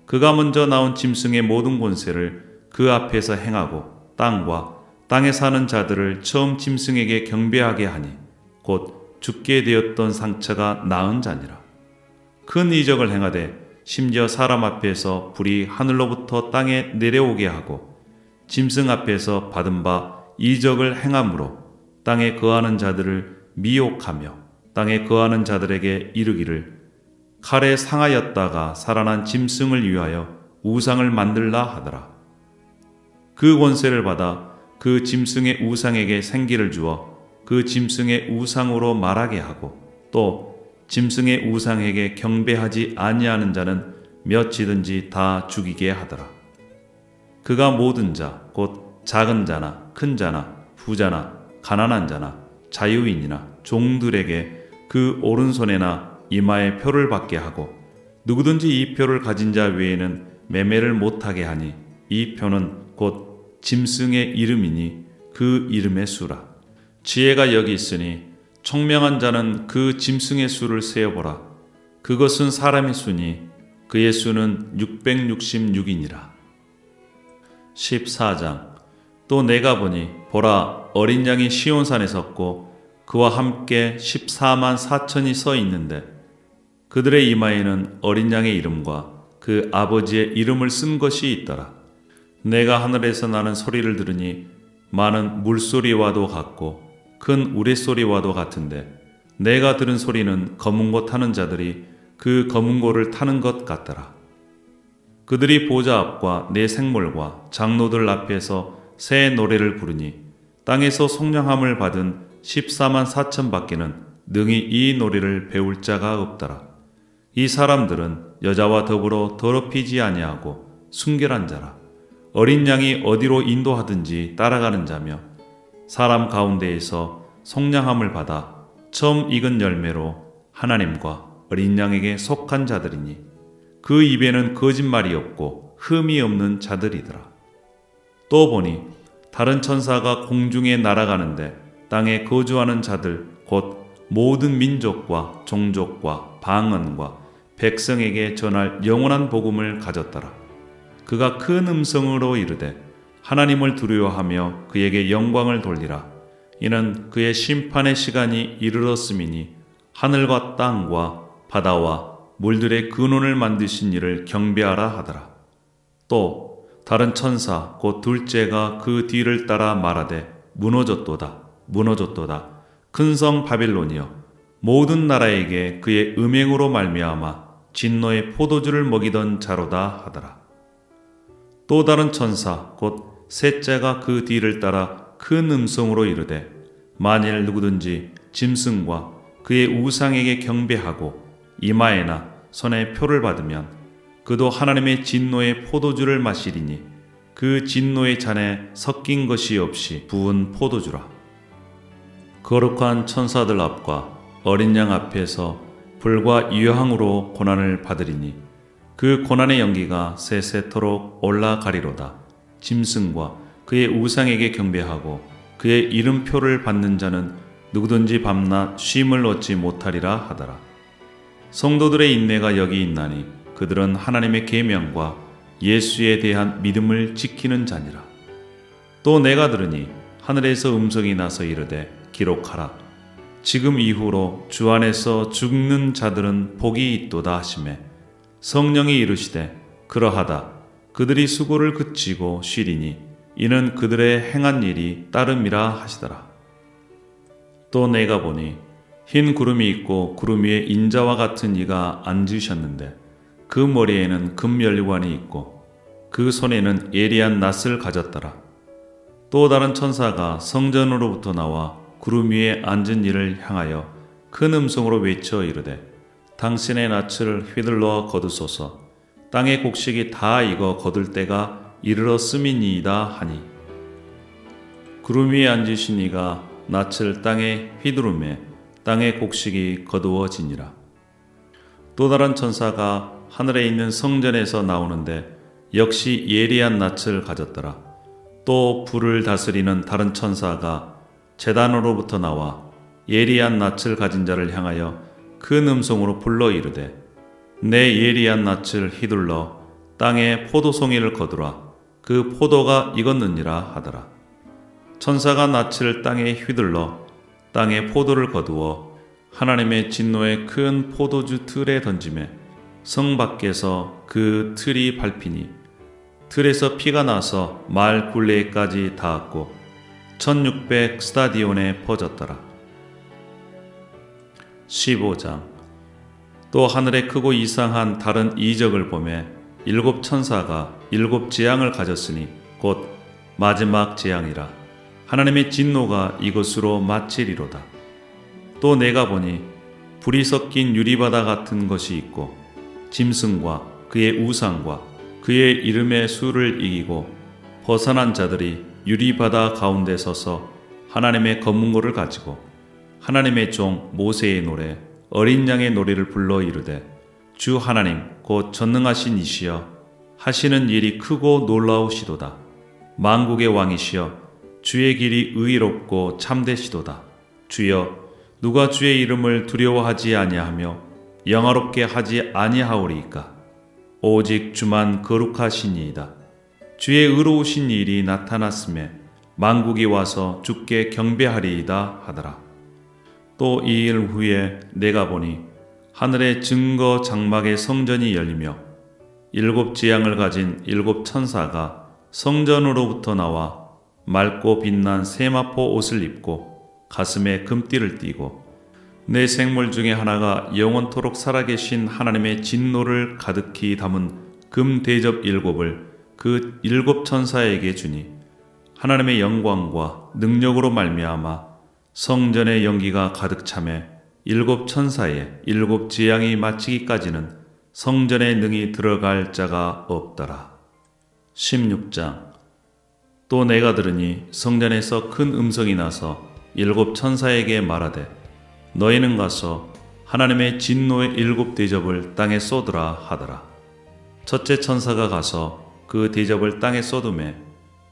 그가 먼저 나온 짐승의 모든 권세를 그 앞에서 행하고 땅과 땅에 사는 자들을 처음 짐승에게 경배하게 하니 곧 죽게 되었던 상처가 나은 자니라. 큰 이적을 행하되 심지어 사람 앞에서 불이 하늘로부터 땅에 내려오게 하고 짐승 앞에서 받은 바 이적을 행함으로 땅에 거하는 자들을 미혹하며 땅에 거하는 자들에게 이르기를 칼에 상하였다가 살아난 짐승을 위하여 우상을 만들라 하더라. 그 권세를 받아 그 짐승의 우상에게 생기를 주어 그 짐승의 우상으로 말하게 하고 또 짐승의 우상에게 경배하지 아니하는 자는 몇이든지 다 죽이게 하더라. 그가 모든 자 곧 작은 자나 큰 자나 부자나 가난한 자나 자유인이나 종들에게 그 오른손에나 이마에 표를 받게 하고 누구든지 이 표를 가진 자 외에는 매매를 못하게 하니 이 표는 곧 짐승의 이름이니 그 이름의 수라. 지혜가 여기 있으니 총명한 자는 그 짐승의 수를 세어보라. 그것은 사람의 수니 그의 수는 666이니라. 14장. 또 내가 보니 보라 어린 양이 시온산에 섰고 그와 함께 14만 4천이 서 있는데 그들의 이마에는 어린 양의 이름과 그 아버지의 이름을 쓴 것이 있더라. 내가 하늘에서 나는 소리를 들으니 많은 물소리와도 같고 큰 우레소리와도 같은데 내가 들은 소리는 검은고 타는 자들이 그 검은고를 타는 것 같더라. 그들이 보좌 앞과 내 생물과 장로들 앞에서 새 노래를 부르니 땅에서 성령함을 받은 14만 4천 밖에는 능히 이 노래를 배울 자가 없더라. 이 사람들은 여자와 더불어 더럽히지 아니하고 순결한 자라. 어린 양이 어디로 인도하든지 따라가는 자며 사람 가운데에서 성량함을 받아 처음 익은 열매로 하나님과 어린 양에게 속한 자들이니 그 입에는 거짓말이 없고 흠이 없는 자들이더라. 또 보니 다른 천사가 공중에 날아가는데 땅에 거주하는 자들 곧 모든 민족과 종족과 방언과 백성에게 전할 영원한 복음을 가졌더라. 그가 큰 음성으로 이르되 하나님을 두려워하며 그에게 영광을 돌리라. 이는 그의 심판의 시간이 이르렀음이니 하늘과 땅과 바다와 물들의 근원을 만드신 이를 경배하라 하더라. 또 다른 천사 곧 둘째가 그 뒤를 따라 말하되 무너졌도다 무너졌도다 큰 성 바빌론이여 모든 나라에게 그의 음행으로 말미암아 진노의 포도주를 먹이던 자로다 하더라. 또 다른 천사 곧 셋째가 그 뒤를 따라 큰 음성으로 이르되 만일 누구든지 짐승과 그의 우상에게 경배하고 이마에나 손에 표를 받으면 그도 하나님의 진노의 포도주를 마시리니 그 진노의 잔에 섞인 것이 없이 부은 포도주라. 거룩한 천사들 앞과 어린 양 앞에서 불과 유향으로 고난을 받으리니 그 고난의 연기가 세세토록 올라가리로다. 짐승과 그의 우상에게 경배하고 그의 이름표를 받는 자는 누구든지 밤낮 쉼을 얻지 못하리라 하더라. 성도들의 인내가 여기 있나니 그들은 하나님의 계명과 예수에 대한 믿음을 지키는 자니라. 또 내가 들으니 하늘에서 음성이 나서 이르되 기록하라. 지금 이후로 주 안에서 죽는 자들은 복이 있도다 하시매 성령이 이르시되 그러하다. 그들이 수고를 그치고 쉬리니 이는 그들의 행한 일이 따름이라 하시더라. 또 내가 보니 흰 구름이 있고 구름 위에 인자와 같은 이가 앉으셨는데 그 머리에는 금연관이 있고 그 손에는 예리한 낫을 가졌더라. 또 다른 천사가 성전으로부터 나와 구름 위에 앉은 이를 향하여 큰 음성으로 외쳐 이르되 당신의 낯을 휘둘러 거두소서. 땅의 곡식이 다 익어 거둘 때가 이르렀음이니이다 하니 구름 위에 앉으신 이가 낯을 땅에 휘두르매 땅의 곡식이 거두어지니라. 또 다른 천사가 하늘에 있는 성전에서 나오는데 역시 예리한 낯을 가졌더라. 또 불을 다스리는 다른 천사가 제단으로부터 나와 예리한 낯을 가진 자를 향하여 큰 음성으로 불러 이르되 내 예리한 낯을 휘둘러 땅에 포도송이를 거두라. 그 포도가 익었느니라 하더라. 천사가 낯을 땅에 휘둘러 땅에 포도를 거두어 하나님의 진노의 큰 포도주 틀에 던지매 성 밖에서 그 틀이 밟히니 틀에서 피가 나서 말 굴레까지 닿았고 1600 스타디온에 퍼졌더라. 15장. 또 하늘에 크고 이상한 다른 이적을 보매 일곱 천사가 일곱 재앙을 가졌으니 곧 마지막 재앙이라. 하나님의 진노가 이것으로 마치리로다. 또 내가 보니 불이 섞인 유리바다 같은 것이 있고 짐승과 그의 우상과 그의 이름의 수를 이기고 벗어난 자들이 유리바다 가운데 서서 하나님의 검은고를 가지고 하나님의 종 모세의 노래 어린 양의 노래를 불러 이르되 주 하나님 곧 전능하신 이시여 하시는 일이 크고 놀라우시도다. 만국의 왕이시여 주의 길이 의롭고 참되시도다. 주여 누가 주의 이름을 두려워하지 아니하며 영화롭게 하지 아니하오리이까. 오직 주만 거룩하시니이다. 주의 의로우신 일이 나타났음에 만국이 와서 주께 경배하리이다 하더라. 또 이 일 후에 내가 보니 하늘의 증거 장막의 성전이 열리며 일곱 재앙을 가진 일곱 천사가 성전으로부터 나와 맑고 빛난 세마포 옷을 입고 가슴에 금띠를 띠고 내 생물 중에 하나가 영원토록 살아계신 하나님의 진노를 가득히 담은 금 대접 일곱을 그 일곱 천사에게 주니 하나님의 영광과 능력으로 말미암아 성전의 연기가 가득 차매 일곱 천사의 일곱 재앙이 마치기까지는 성전에 능히 들어갈 자가 없더라. 16장. 또 내가 들으니 성전에서 큰 음성이 나서 일곱 천사에게 말하되 너희는 가서 하나님의 진노의 일곱 대접을 땅에 쏟으라 하더라. 첫째 천사가 가서 그 대접을 땅에 쏟음에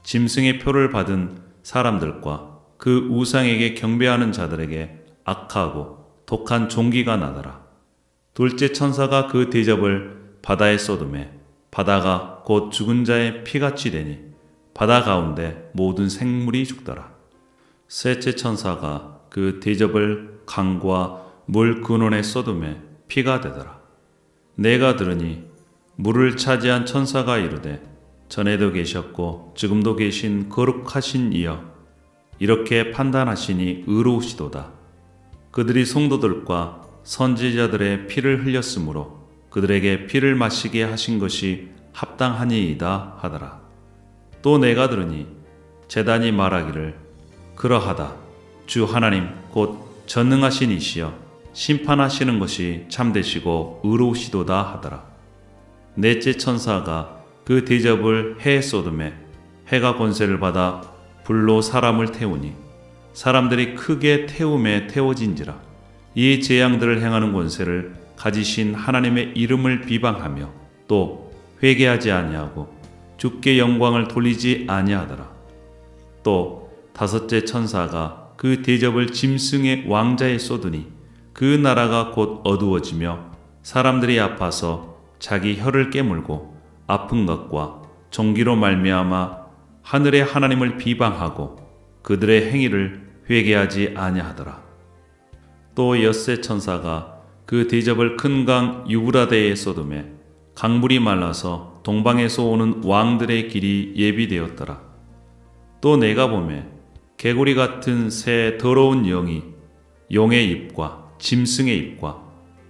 짐승의 표를 받은 사람들과 그 우상에게 경배하는 자들에게 악하고 독한 종기가 나더라. 둘째 천사가 그 대접을 바다에 쏟음에 바다가 곧 죽은 자의 피같이 되니 바다 가운데 모든 생물이 죽더라. 셋째 천사가 그 대접을 강과 물 근원에 쏟음에 피가 되더라. 내가 들으니 물을 차지한 천사가 이르되 전에도 계셨고 지금도 계신 거룩하신 이여 이렇게 판단하시니 의로우시도다. 그들이 성도들과 선지자들의 피를 흘렸으므로 그들에게 피를 마시게 하신 것이 합당하니이다 하더라. 또 내가 들으니 제단이 말하기를 그러하다. 주 하나님 곧 전능하신 이시여 심판하시는 것이 참되시고 의로우시도다 하더라. 넷째 천사가 그 대접을 해에 쏟음에 해가 권세를 받아 불로 사람을 태우니 사람들이 크게 태움에 태워진지라. 이 재앙들을 행하는 권세를 가지신 하나님의 이름을 비방하며 또 회개하지 아니하고 주께 영광을 돌리지 아니하더라. 또 다섯째 천사가 그 대접을 짐승의 왕자에 쏟으니 그 나라가 곧 어두워지며 사람들이 아파서 자기 혀를 깨물고 아픈 것과 종기로 말미암아 하늘의 하나님을 비방하고 그들의 행위를 회개하지 아니하더라. 또 엿새 천사가 그 대접을 큰 강 유브라데에 쏟음에 강물이 말라서 동방에서 오는 왕들의 길이 예비되었더라. 또 내가 보매 개구리 같은 새 더러운 영이 용의 입과 짐승의 입과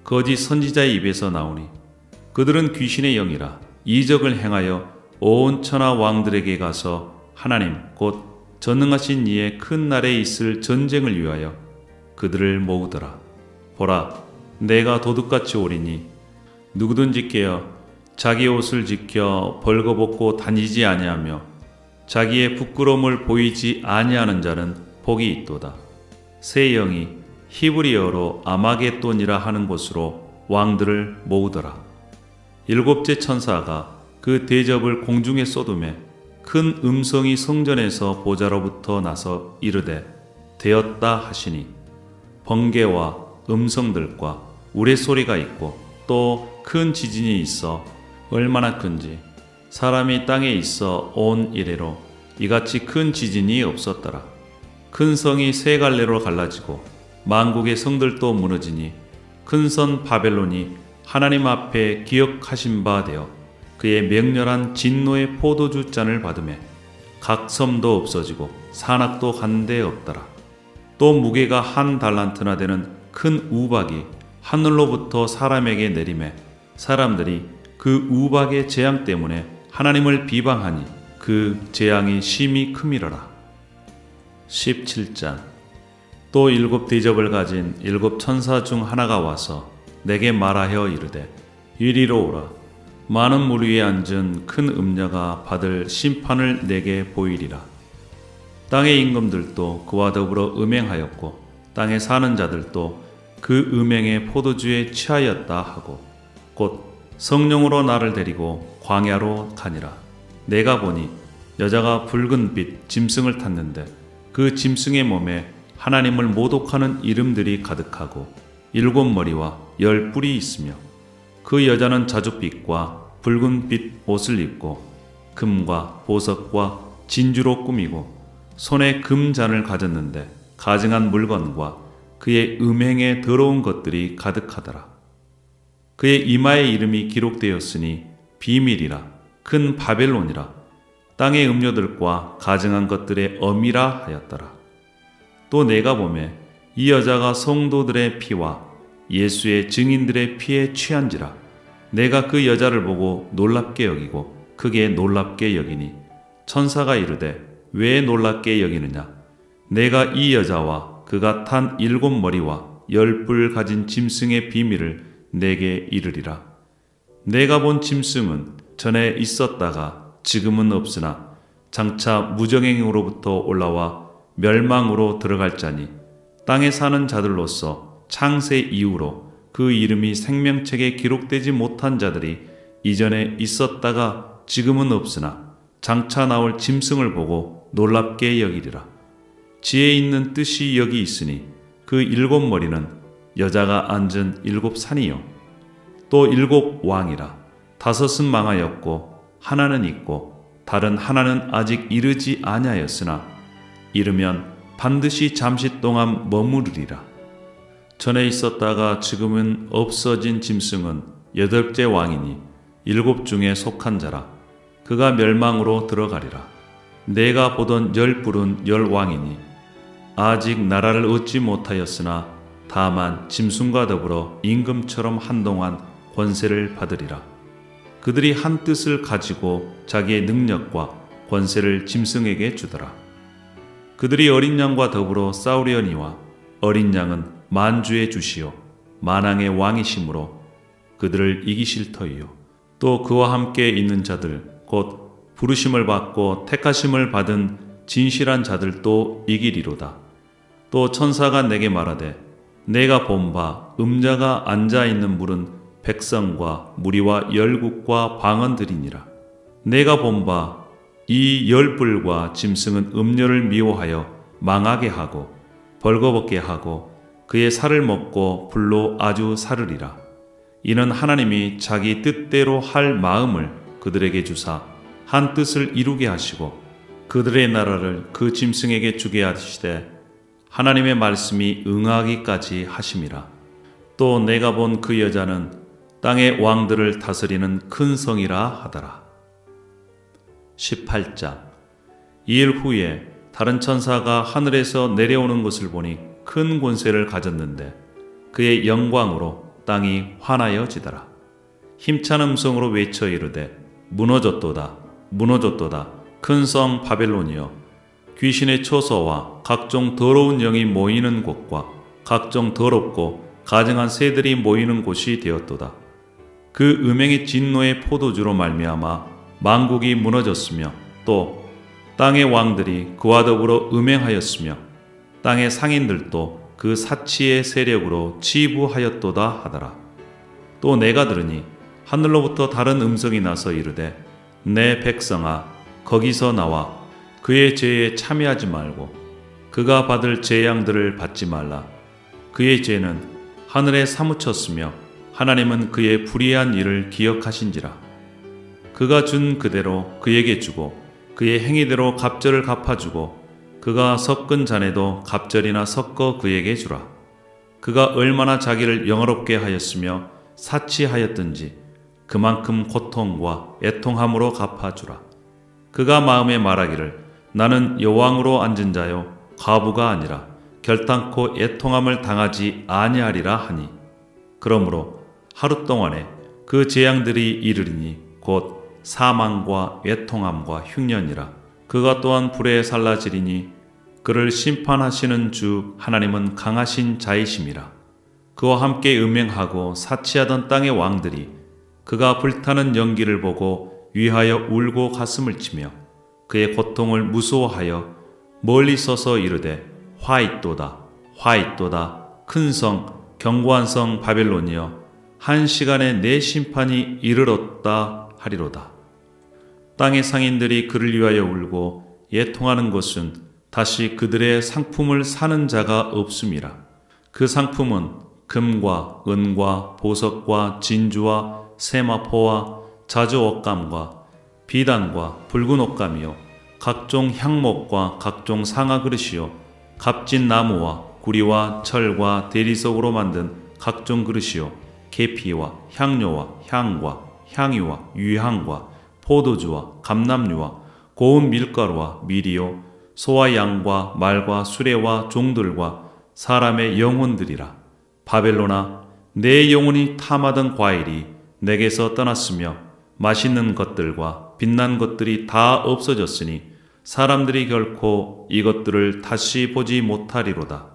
거짓 선지자의 입에서 나오니 그들은 귀신의 영이라 이적을 행하여 온 천하 왕들에게 가서 하나님 곧 전능하신 이의 큰 날에 있을 전쟁을 위하여 그들을 모으더라. 보라, 내가 도둑같이 오리니 누구든지 깨어 자기 옷을 지켜 벌거벗고 다니지 아니하며 자기의 부끄러움을 보이지 아니하는 자는 복이 있도다. 새 영이 히브리어로 아마겟돈이라 하는 곳으로 왕들을 모으더라. 일곱째 천사가 그 대접을 공중에 쏟음에 큰 음성이 성전에서 보좌로부터 나서 이르되 되었다 하시니 번개와 음성들과 우레소리가 있고 또 큰 지진이 있어 얼마나 큰지 사람이 땅에 있어 온 이래로 이같이 큰 지진이 없었더라. 큰 성이 세 갈래로 갈라지고 만국의 성들도 무너지니 큰 선 바벨론이 하나님 앞에 기억하신 바 되어 그의 맹렬한 진노의 포도주 잔을 받으매 각 섬도 없어지고 산악도 한데 없더라. 또 무게가 한 달란트나 되는 큰 우박이 하늘로부터 사람에게 내리매 사람들이 그 우박의 재앙 때문에 하나님을 비방하니 그 재앙이 심히 크미러라. 17장. 또 일곱 대접을 가진 일곱 천사 중 하나가 와서 내게 말하여 이르되 이리로 오라. 많은 물 위에 앉은 큰 음녀가 받을 심판을 내게 보이리라. 땅의 임금들도 그와 더불어 음행하였고 땅에 사는 자들도 그 음행의 포도주에 취하였다 하고 곧 성령으로 나를 데리고 광야로 가니라. 내가 보니 여자가 붉은 빛 짐승을 탔는데 그 짐승의 몸에 하나님을 모독하는 이름들이 가득하고 7머리와 10뿔이 있으며 그 여자는 자줏빛과 붉은 빛 옷을 입고 금과 보석과 진주로 꾸미고 손에 금잔을 가졌는데 가증한 물건과 그의 음행의 더러운 것들이 가득하더라. 그의 이마의 이름이 기록되었으니 비밀이라 큰 바벨론이라 땅의 음료들과 가증한 것들의 엄이라 하였더라. 또 내가 보매 이 여자가 성도들의 피와 예수의 증인들의 피에 취한지라. 내가 그 여자를 보고 놀랍게 여기고 크게 놀랍게 여기니 천사가 이르되 왜 놀랍게 여기느냐. 내가 이 여자와 그가 탄 7머리와 10뿔 가진 짐승의 비밀을 내게 이르리라. 내가 본 짐승은 전에 있었다가 지금은 없으나 장차 무정행으로부터 올라와 멸망으로 들어갈 자니 땅에 사는 자들로서 창세 이후로 그 이름이 생명책에 기록되지 못한 자들이 이전에 있었다가 지금은 없으나 장차 나올 짐승을 보고 놀랍게 여기리라. 지혜 있는 뜻이 여기 있으니 그 7머리는 여자가 앉은 7산이요 또 7왕이라. 5은 망하였고 하나는 있고 다른 하나는 아직 이르지 아니하였으나 이르면 반드시 잠시 동안 머무르리라. 전에 있었다가 지금은 없어진 짐승은 8째 왕이니 7 중에 속한 자라. 그가 멸망으로 들어가리라. 내가 보던 10뿔은 10왕이니 아직 나라를 얻지 못하였으나 다만 짐승과 더불어 임금처럼 한동안 권세를 받으리라. 그들이 한 뜻을 가지고 자기의 능력과 권세를 짐승에게 주더라. 그들이 어린 양과 더불어 싸우려니와 어린 양은 만주의 주시요 만왕의 왕이시므로 그들을 이기실 터이요 또 그와 함께 있는 자들 곧 부르심을 받고 택하심을 받은 진실한 자들도 이기리로다. 또 천사가 내게 말하되 내가 본 바 음자가 앉아 있는 물은 백성과 무리와 열국과 방언들이니라. 내가 본 바 이 열불과 짐승은 음료를 미워하여 망하게 하고 벌거벗게 하고 그의 살을 먹고 불로 아주 사르리라. 이는 하나님이 자기 뜻대로 할 마음을 그들에게 주사 한 뜻을 이루게 하시고 그들의 나라를 그 짐승에게 주게 하시되 하나님의 말씀이 응하기까지 하심이라. 또 내가 본 그 여자는 땅의 왕들을 다스리는 큰 성이라 하더라. 18장. 이일 후에 다른 천사가 하늘에서 내려오는 것을 보니 큰 권세를 가졌는데 그의 영광으로 땅이 환하여지더라. 힘찬 음성으로 외쳐 이르되 무너졌도다 무너졌도다 큰 성 바벨론이여 귀신의 초소와 각종 더러운 영이 모이는 곳과 각종 더럽고 가증한 새들이 모이는 곳이 되었도다. 그 음행의 진노의 포도주로 말미암아 만국이 무너졌으며 또 땅의 왕들이 그와 더불어 음행하였으며 땅의 상인들도 그 사치의 세력으로 치부하였도다 하더라. 또 내가 들으니 하늘로부터 다른 음성이 나서 이르되 내 백성아 거기서 나와 그의 죄에 참여하지 말고 그가 받을 재앙들을 받지 말라. 그의 죄는 하늘에 사무쳤으며 하나님은 그의 불의한 일을 기억하신지라. 그가 준 그대로 그에게 주고 그의 행위대로 갑절을 갚아주고 그가 섞은 잔에도 갑절이나 섞어 그에게 주라. 그가 얼마나 자기를 영화롭게 하였으며 사치하였든지 그만큼 고통과 애통함으로 갚아주라. 그가 마음에 말하기를 나는 여왕으로 앉은 자요 과부가 아니라 결탄코 애통함을 당하지 아니하리라 하니 그러므로 하루 동안에 그 재앙들이 이르리니 곧 사망과 애통함과 흉년이라. 그가 또한 불에 살라지리니 그를 심판하시는 주 하나님은 강하신 자이심이라. 그와 함께 음행하고 사치하던 땅의 왕들이 그가 불타는 연기를 보고 위하여 울고 가슴을 치며 그의 고통을 무서워하여 멀리 서서 이르되 화 있도다 화 있도다 큰 성 견고한 성 바벨론이여 한 시간에 내 심판이 이르렀다 하리로다. 땅의 상인들이 그를 위하여 울고 애통하는 것은 다시 그들의 상품을 사는 자가 없음이라. 그 상품은 금과 은과 보석과 진주와 세마포와 자주 옷감과 비단과 붉은 옷감이요 각종 향목과 각종 상아 그릇이요 값진 나무와 구리와 철과 대리석으로 만든 각종 그릇이요 계피와 향료와 향과 향유와 유향과 포도주와 감람류와 고운 밀가루와 밀이요 소와 양과 말과 수레와 종들과 사람의 영혼들이라. 바벨론아 내 영혼이 탐하던 과일이 내게서 떠났으며 맛있는 것들과 빛난 것들이 다 없어졌으니 사람들이 결코 이것들을 다시 보지 못하리로다.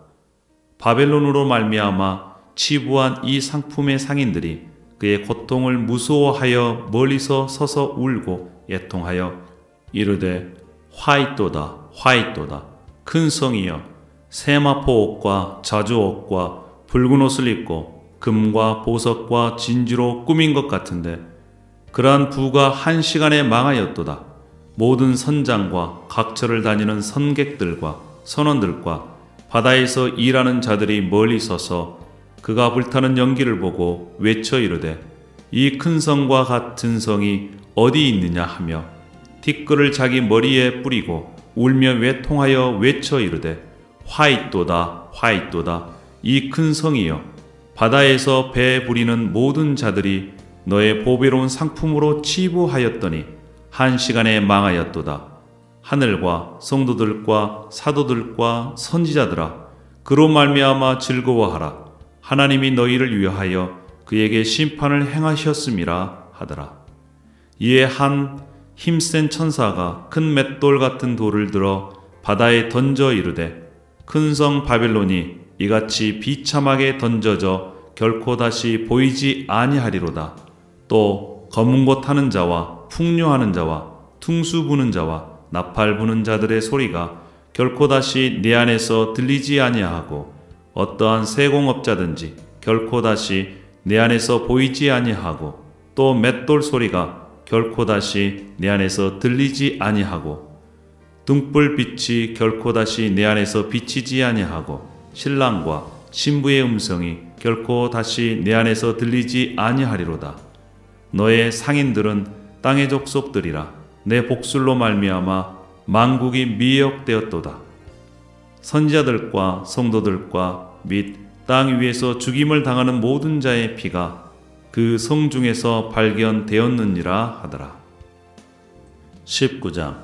바벨론으로 말미암아 치부한 이 상품의 상인들이 그의 고통을 무서워하여 멀리서 서서 울고 애통하여 이르되 화 있도다 화 있도다 큰 성이여 세마포 옷과 자주 옷과 붉은 옷을 입고 금과 보석과 진주로 꾸민 것 같은데 그러한 부가 한 시간에 망하였도다. 모든 선장과 각처를 다니는 선객들과 선원들과 바다에서 일하는 자들이 멀리 서서 그가 불타는 연기를 보고 외쳐 이르되 이 큰 성과 같은 성이 어디 있느냐 하며 티끌을 자기 머리에 뿌리고 울며 외통하여 외쳐 이르되 화 있도다 화 있도다 이 큰 성이여 바다에서 배 부리는 모든 자들이 너의 보배로운 상품으로 치부하였더니 한 시간에 망하였도다. 하늘과 성도들과 사도들과 선지자들아 그로 말미암아 즐거워하라. 하나님이 너희를 위하여 그에게 심판을 행하셨음이라 하더라. 이에 한 힘센 천사가 큰 맷돌 같은 돌을 들어 바다에 던져 이르되 큰 성 바벨론이 이같이 비참하게 던져져 결코 다시 보이지 아니하리로다. 또 검은 곳 타는 자와 풍류하는 자와 퉁수 부는 자와 나팔 부는 자들의 소리가 결코 다시 내 안에서 들리지 아니하고 어떠한 세공업자든지 결코 다시 내 안에서 보이지 아니하고 또 맷돌 소리가 결코 다시 내 안에서 들리지 아니하고 등불빛이 결코 다시 내 안에서 비치지 아니하고 신랑과 신부의 음성이 결코 다시 내 안에서 들리지 아니하리로다. 너의 상인들은 땅의 족속들이라. 내 복술로 말미암아 만국이 미역되었도다. 선지자들과 성도들과 및 땅 위에서 죽임을 당하는 모든 자의 피가 그 성 중에서 발견되었느니라 하더라. 19장.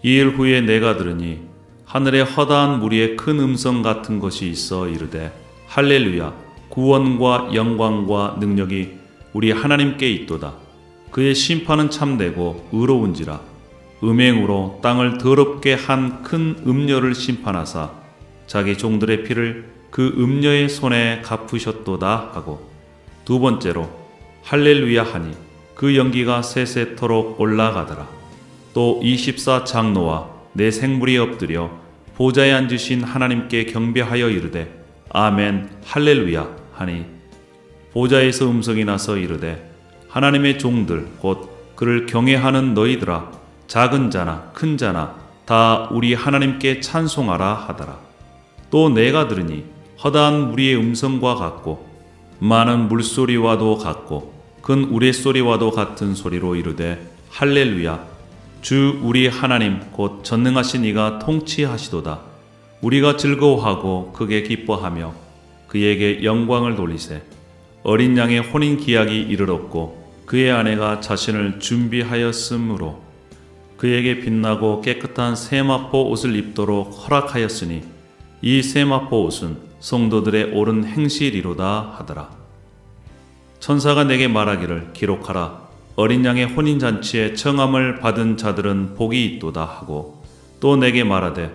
이일 후에 내가 들으니 하늘에 허다한 무리의 큰 음성 같은 것이 있어 이르되 할렐루야, 구원과 영광과 능력이 우리 하나님께 있도다. 그의 심판은 참되고 의로운지라. 음행으로 땅을 더럽게 한 큰 음녀를 심판하사 자기 종들의 피를 그 음녀의 손에 갚으셨도다 하고, 두 번째로 할렐루야 하니 그 연기가 세세토록 올라가더라. 또 24장로와 내 생물이 엎드려 보좌에 앉으신 하나님께 경배하여 이르되 아멘 할렐루야 하니, 보좌에서 음성이 나서 이르되 하나님의 종들 곧 그를 경외하는 너희들아, 작은 자나 큰 자나 다 우리 하나님께 찬송하라 하더라. 또 내가 들으니 허다한 무리의 음성과 같고 많은 물소리와도 같고 큰 우레소리와도 같은 소리로 이르되 할렐루야, 주 우리 하나님 곧 전능하신 이가 통치하시도다. 우리가 즐거워하고 크게 기뻐하며 그에게 영광을 돌리세. 어린 양의 혼인 기약이 이르렀고 그의 아내가 자신을 준비하였으므로 그에게 빛나고 깨끗한 세마포 옷을 입도록 허락하였으니 이 세마포 옷은 성도들의 옳은 행실이로다 하더라. 천사가 내게 말하기를 기록하라. 어린 양의 혼인잔치에 청함을 받은 자들은 복이 있도다 하고, 또 내게 말하되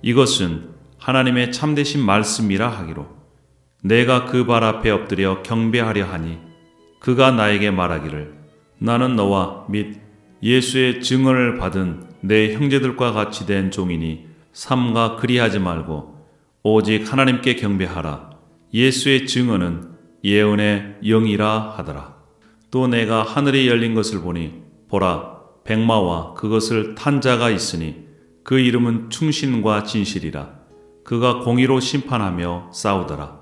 이것은 하나님의 참되신 말씀이라 하기로 내가 그 발 앞에 엎드려 경배하려 하니, 그가 나에게 말하기를 나는 너와 및 예수의 증언을 받은 내 형제들과 같이 된 종이니 삼가 그리하지 말고 오직 하나님께 경배하라. 예수의 증언은 예언의 영이라 하더라. 또 내가 하늘이 열린 것을 보니 보라, 백마와 그것을 탄 자가 있으니 그 이름은 충신과 진실이라. 그가 공의로 심판하며 싸우더라.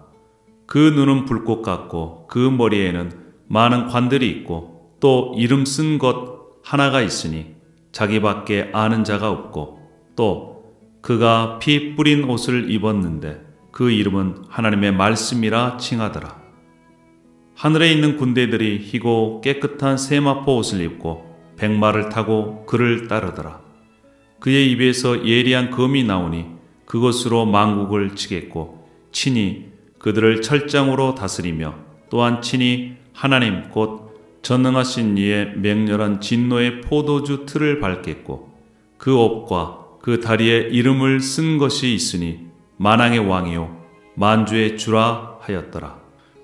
그 눈은 불꽃 같고 그 머리에는 많은 관들이 있고 또 이름 쓴 것 하나가 있으니 자기밖에 아는 자가 없고, 또 그가 피 뿌린 옷을 입었는데 그 이름은 하나님의 말씀이라 칭하더라. 하늘에 있는 군대들이 희고 깨끗한 세마포 옷을 입고 백마를 타고 그를 따르더라. 그의 입에서 예리한 검이 나오니 그것으로 만국을 치겠고 친히 그들을 철장으로 다스리며, 또한 친히 하나님 곧 전능하신 이의 맹렬한 진노의 포도주 틀을 밟겠고 그 옷과 그 다리에 이름을 쓴 것이 있으니 만왕의 왕이요 만주의 주라 하였더라.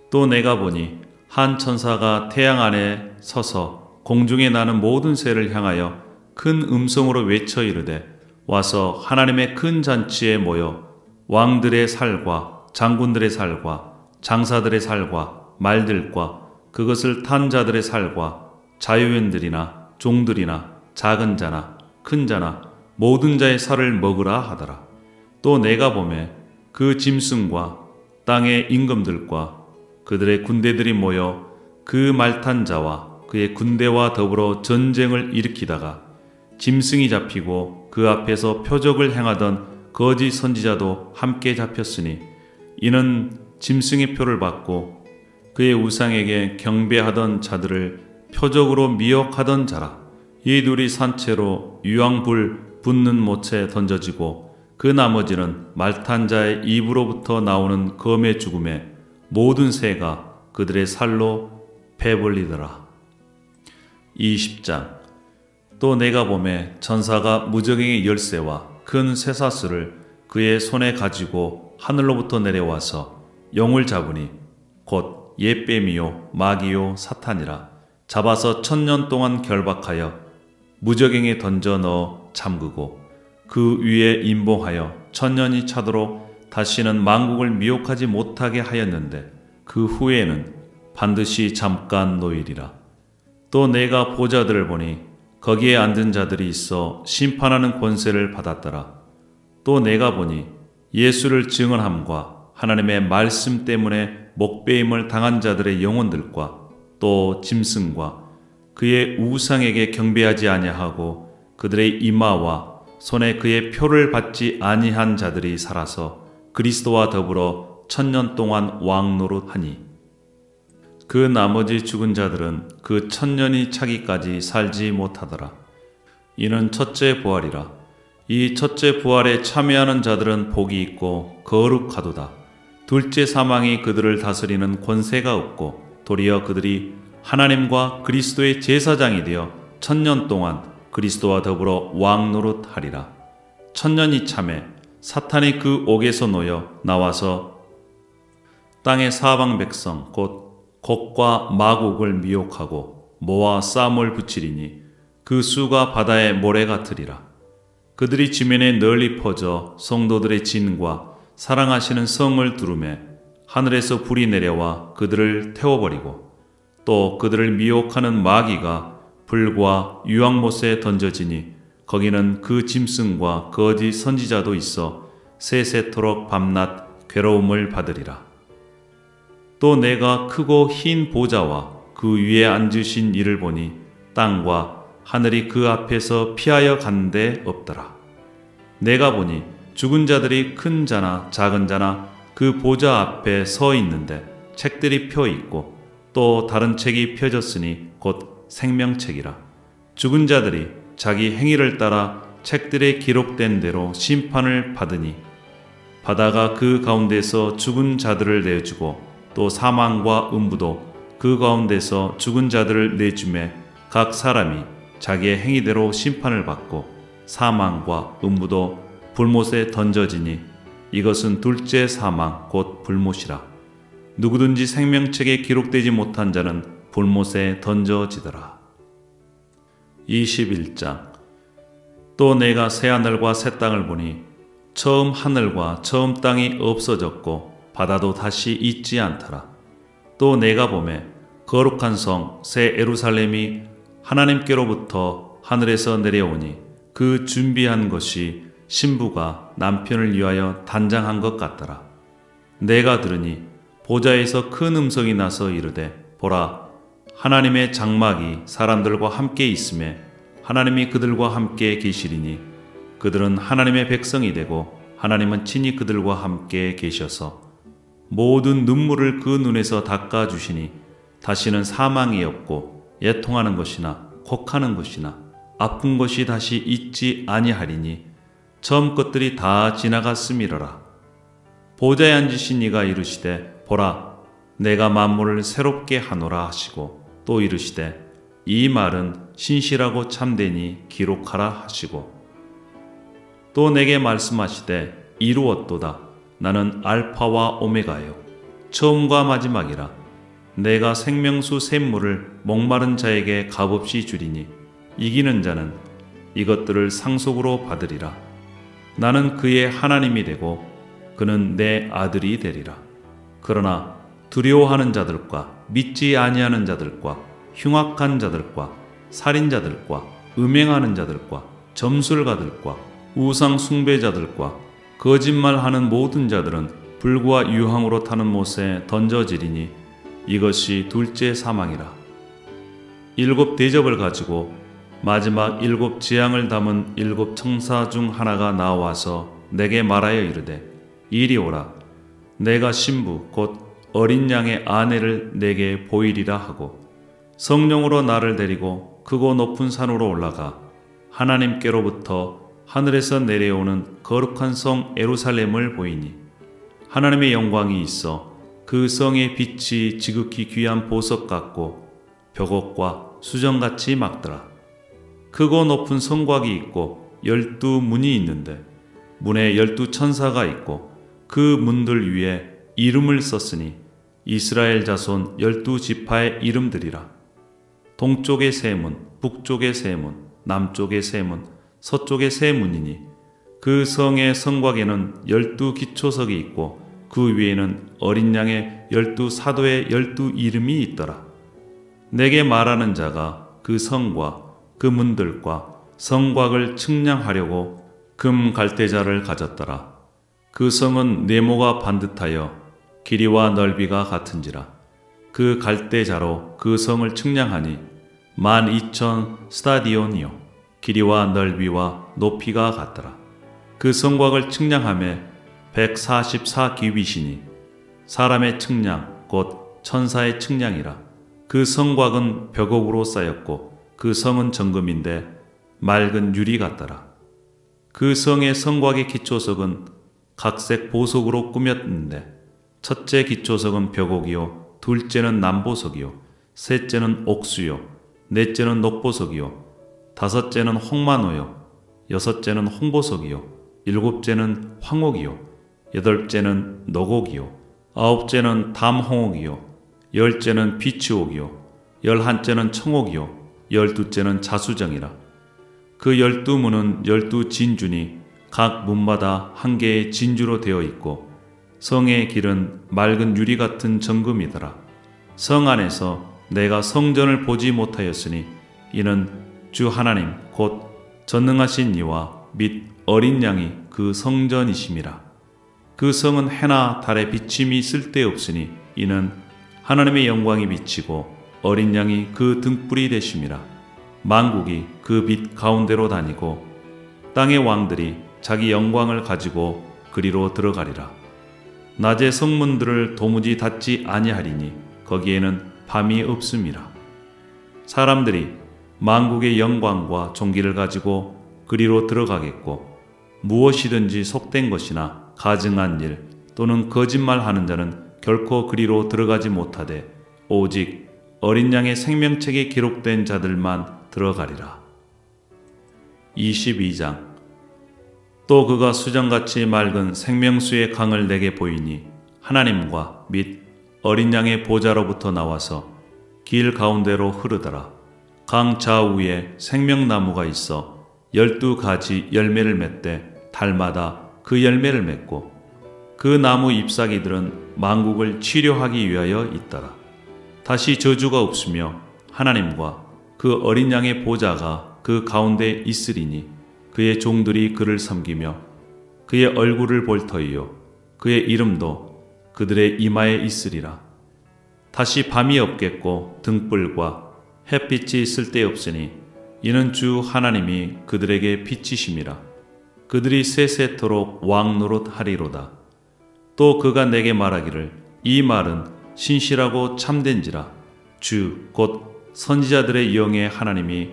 또 내가 보니 한 천사가 태양 안에 서서 공중에 나는 모든 새를 향하여 큰 음성으로 외쳐 이르되 와서 하나님의 큰 잔치에 모여 왕들의 살과 장군들의 살과 장사들의 살과 말들과 그것을 탄 자들의 살과 자유인들이나 종들이나 작은 자나 큰 자나 모든 자의 살을 먹으라 하더라. 또 내가 보매 그 짐승과 땅의 임금들과 그들의 군대들이 모여 그 말탄 자와 그의 군대와 더불어 전쟁을 일으키다가 짐승이 잡히고 그 앞에서 표적을 행하던 거짓 선지자도 함께 잡혔으니, 이는 짐승의 표를 받고 그의 우상에게 경배하던 자들을 표적으로 미혹하던 자라. 이 둘이 산채로 유황불 붙는 못에 던져지고 그 나머지는 말탄 자의 입으로부터 나오는 검의 죽음에 모든 새가 그들의 살로 배불리더라. 20장. 또 내가 보매 천사가 무저갱의 열쇠와 큰 쇠사슬을 그의 손에 가지고 하늘로부터 내려와서 영을 잡으니 곧 옛뱀이요 마귀요 사탄이라. 잡아서 1000년 동안 결박하여 무저갱에 던져 넣어 잠그고 그 위에 임봉하여 천년이 차도록 다시는 만국을 미혹하지 못하게 하였는데 그 후에는 반드시 잠깐 노이리라. 또 내가 보좌들을 보니 거기에 앉은 자들이 있어 심판하는 권세를 받았더라. 또 내가 보니 예수를 증언함과 하나님의 말씀 때문에 목배임을 당한 자들의 영혼들과 또 짐승과 그의 우상에게 경배하지 아니하고 그들의 이마와 손에 그의 표를 받지 아니한 자들이 살아서 그리스도와 더불어 천년 동안 왕노릇하니 그 나머지 죽은 자들은 그 천년이 차기까지 살지 못하더라. 이는 첫째 부활이라. 이 첫째 부활에 참여하는 자들은 복이 있고 거룩하도다. 둘째 사망이 그들을 다스리는 권세가 없고 도리어 그들이 하나님과 그리스도의 제사장이 되어 천년 동안 그리스도와 더불어 왕노릇하리라. 천년이 참에 사탄이 그 옥에서 놓여 나와서 땅의 사방 백성 곧 곡과 마곡을 미혹하고 모아 싸움을 붙이리니 그 수가 바다의 모래 같으리라. 그들이 지면에 널리 퍼져 성도들의 진과 사랑하시는 성을 두루매 하늘에서 불이 내려와 그들을 태워버리고 또 그들을 미혹하는 마귀가 불과 유황못에 던져지니 거기는 그 짐승과 거짓 선지자도 있어 세세토록 밤낮 괴로움을 받으리라. 또 내가 크고 흰 보좌와 그 위에 앉으신 이를 보니 땅과 하늘이 그 앞에서 피하여 간 데 없더라. 내가 보니 죽은 자들이 큰 자나 작은 자나 그 보좌 앞에 서 있는데 책들이 펴 있고 또 다른 책이 펴졌으니 곧 생명책이라. 죽은 자들이 자기 행위를 따라 책들에 기록된 대로 심판을 받으니 바다가 그 가운데서 죽은 자들을 내주고 또 사망과 음부도 그 가운데서 죽은 자들을 내주매 각 사람이 자기의 행위대로 심판을 받고 사망과 음부도 불못에 던져지니 이것은 둘째 사망 곧 불못이라. 누구든지 생명책에 기록되지 못한 자는 불못에 던져지더라. 21장. 또 내가 새하늘과 새 땅을 보니 처음 하늘과 처음 땅이 없어졌고 바다도 다시 있지 않더라. 또 내가 보매 거룩한 성 새 예루살렘이 하나님께로부터 하늘에서 내려오니 그 준비한 것이 신부가 남편을 위하여 단장한 것 같더라. 내가 들으니 보좌에서 큰 음성이 나서 이르되 보라 하나님의 장막이 사람들과 함께 있음에 하나님이 그들과 함께 계시리니 그들은 하나님의 백성이 되고 하나님은 친히 그들과 함께 계셔서 모든 눈물을 그 눈에서 닦아주시니 다시는 사망이 없고 애통하는 것이나 곡하는 것이나 아픈 것이 다시 있지 아니하리니 처음 것들이 다 지나갔음이러라. 보좌에 앉으신 이가 이르시되 보라 내가 만물을 새롭게 하노라 하시고 또 이르시되 이 말은 신실하고 참되니 기록하라 하시고 또 내게 말씀하시되 이루었도다. 나는 알파와 오메가요 처음과 마지막이라. 내가 생명수 샘물을 목마른 자에게 값없이 주리니 이기는 자는 이것들을 상속으로 받으리라. 나는 그의 하나님이 되고 그는 내 아들이 되리라. 그러나 두려워하는 자들과 믿지 아니하는 자들과 흉악한 자들과 살인자들과 음행하는 자들과 점술가들과 우상 숭배자들과 거짓말하는 모든 자들은 불과 유황으로 타는 못에 던져지리니 이것이 둘째 사망이라. 7 대접을 가지고 마지막 7 재앙을 담은 7 청사 중 하나가 나와서 내게 말하여 이르되 이리 오라. 내가 신부 곧 어린 양의 아내를 내게 보이리라 하고 성령으로 나를 데리고 크고 높은 산으로 올라가 하나님께로부터 하늘에서 내려오는 거룩한 성 예루살렘을 보이니 하나님의 영광이 있어 그 성의 빛이 지극히 귀한 보석 같고 벽옥과 수정같이 막더라. 크고 높은 성곽이 있고 12문이 있는데 문에 12 천사가 있고 그 문들 위에 이름을 썼으니 이스라엘 자손 12 지파의 이름들이라. 동쪽의 세 문, 북쪽의 세 문, 남쪽의 세 문, 서쪽의 세 문이니 그 성의 성곽에는 12기초석이 있고 그 위에는 어린 양의 12사도의 12이름이 있더라. 내게 말하는 자가 그 성과 그 문들과 성곽을 측량하려고 금 갈대자를 가졌더라. 그 성은 네모가 반듯하여 길이와 넓이가 같은지라. 그 갈대자로 그 성을 측량하니 12,000 스타디온이요 길이와 넓이와 높이가 같더라. 그 성곽을 측량함에 144규빗이니 사람의 측량 곧 천사의 측량이라. 그 성곽은 벽옥으로 쌓였고 그 성은 정금인데 맑은 유리 같더라. 그 성의 성곽의 기초석은 각색 보석으로 꾸몄는데 첫째 기초석은 벽옥이요 둘째는 남보석이요 셋째는 옥수요 넷째는 녹보석이요 다섯째는 홍마노요 여섯째는 홍보석이요 일곱째는 황옥이요 여덟째는 노곡이요 아홉째는 담홍옥이요 열째는 비치옥이요 열한째는 청옥이요 열두째는 자수정이라. 그 12문은 12진주니 각 문마다 한 개의 진주로 되어 있고 성의 길은 맑은 유리 같은 정금이더라. 성 안에서 내가 성전을 보지 못하였으니 이는 주 하나님 곧 전능하신 이와 및 어린 양이 그 성전이심이라. 그 성은 해나 달의 비침이 쓸데없으니 이는 하나님의 영광이 비치고 어린 양이 그 등불이 되심이라. 만국이 그 빛 가운데로 다니고 땅의 왕들이 자기 영광을 가지고 그리로 들어가리라. 낮의 성문들을 도무지 닫지 아니하리니 거기에는 밤이 없음이라. 사람들이 만국의 영광과 존귀를 가지고 그리로 들어가겠고 무엇이든지 속된 것이나 가증한 일 또는 거짓말하는 자는 결코 그리로 들어가지 못하되 오직 어린 양의 생명책에 기록된 자들만 들어가리라. 22장. 또 그가 수정같이 맑은 생명수의 강을 내게 보이니 하나님과 및 어린 양의 보좌로부터 나와서 길 가운데로 흐르더라. 강 좌우에 생명나무가 있어 12가지 열매를 맺되 달마다 그 열매를 맺고 그 나무 잎사귀들은 만국을 치료하기 위하여 있더라. 다시 저주가 없으며 하나님과 그 어린 양의 보좌가 그 가운데 있으리니 그의 종들이 그를 섬기며 그의 얼굴을 볼 터이요 그의 이름도 그들의 이마에 있으리라. 다시 밤이 없겠고 등불과 햇빛이 쓸데없으니 이는 주 하나님이 그들에게 빛이심이라. 그들이 세세토록 왕노릇 하리로다. 또 그가 내게 말하기를 이 말은 신실하고 참된지라. 주 곧 선지자들의 영의 하나님이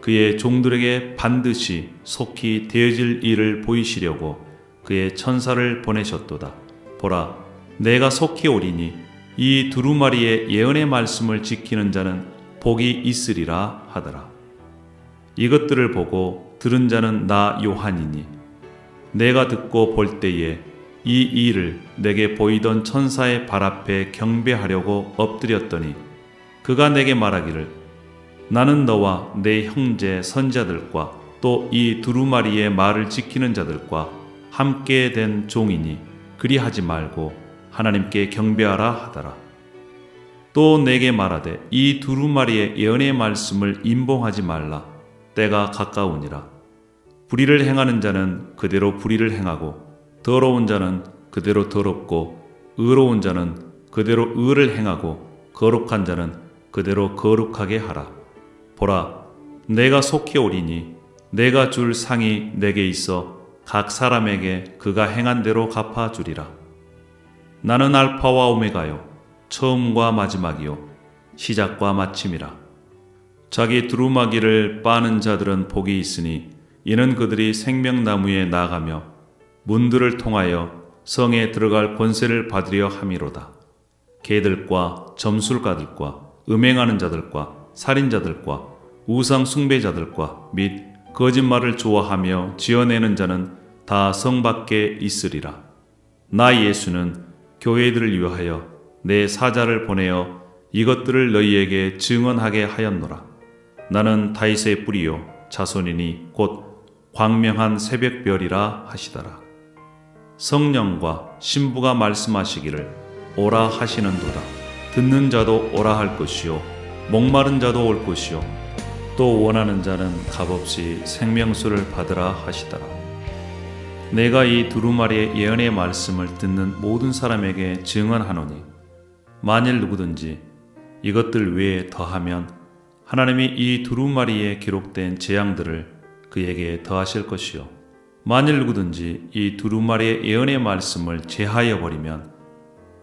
그의 종들에게 반드시 속히 되어질 일을 보이시려고 그의 천사를 보내셨도다. 보라, 내가 속히 오리니 이 두루마리의 예언의 말씀을 지키는 자는 복이 있으리라 하더라. 이것들을 보고 들은 자는 나 요한이니 내가 듣고 볼 때에 이 일을 내게 보이던 천사의 발 앞에 경배하려고 엎드렸더니 그가 내게 말하기를 나는 너와 내 형제 선지자들과 또 이 두루마리의 말을 지키는 자들과 함께 된 종이니 그리하지 말고 하나님께 경배하라 하더라. 또 내게 말하되 이 두루마리의 예언의 말씀을 임봉하지 말라. 때가 가까우니라. 불의를 행하는 자는 그대로 불의를 행하고 더러운 자는 그대로 더럽고 의로운 자는 그대로 의를 행하고 거룩한 자는 그대로 거룩하게 하라. 보라, 내가 속히 오리니 내가 줄 상이 내게 있어 각 사람에게 그가 행한 대로 갚아주리라. 나는 알파와 오메가요 처음과 마지막이요 시작과 마침이라. 자기 두루마기를 빠는 자들은 복이 있으니 이는 그들이 생명나무에 나가며 문들을 통하여 성에 들어갈 권세를 받으려 함이로다. 개들과 점술가들과 음행하는 자들과 살인자들과 우상 숭배자들과 및 거짓말을 좋아하며 지어내는 자는 다 성 밖에 있으리라. 나 예수는 교회들을 위하여 내 사자를 보내어 이것들을 너희에게 증언하게 하였노라. 나는 다윗의 뿌리요 자손이니 곧 광명한 새벽별이라 하시더라. 성령과 신부가 말씀하시기를 오라 하시는도다. 듣는 자도 오라 할 것이요 목마른 자도 올 것이요 또 원하는 자는 값없이 생명수를 받으라 하시더라. 내가 이 두루마리의 예언의 말씀을 듣는 모든 사람에게 증언하노니 만일 누구든지 이것들 외에 더하면 하나님이 이 두루마리에 기록된 재앙들을 그에게 더하실 것이요 만일 누구든지 이 두루마리의 예언의 말씀을 제하여 버리면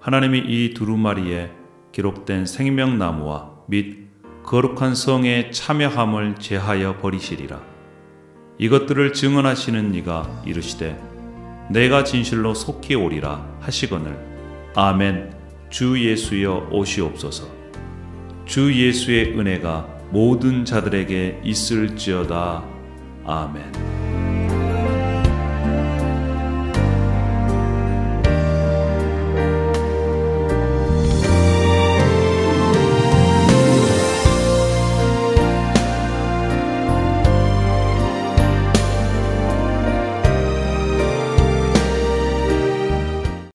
하나님이 이 두루마리에 기록된 생명나무와 및 거룩한 성의 참여함을 제하여 버리시리라. 이것들을 증언하시는 이가 이르시되 내가 진실로 속히 오리라 하시거늘 아멘. 주 예수여 오시옵소서. 주 예수의 은혜가 모든 자들에게 있을지어다. 아멘.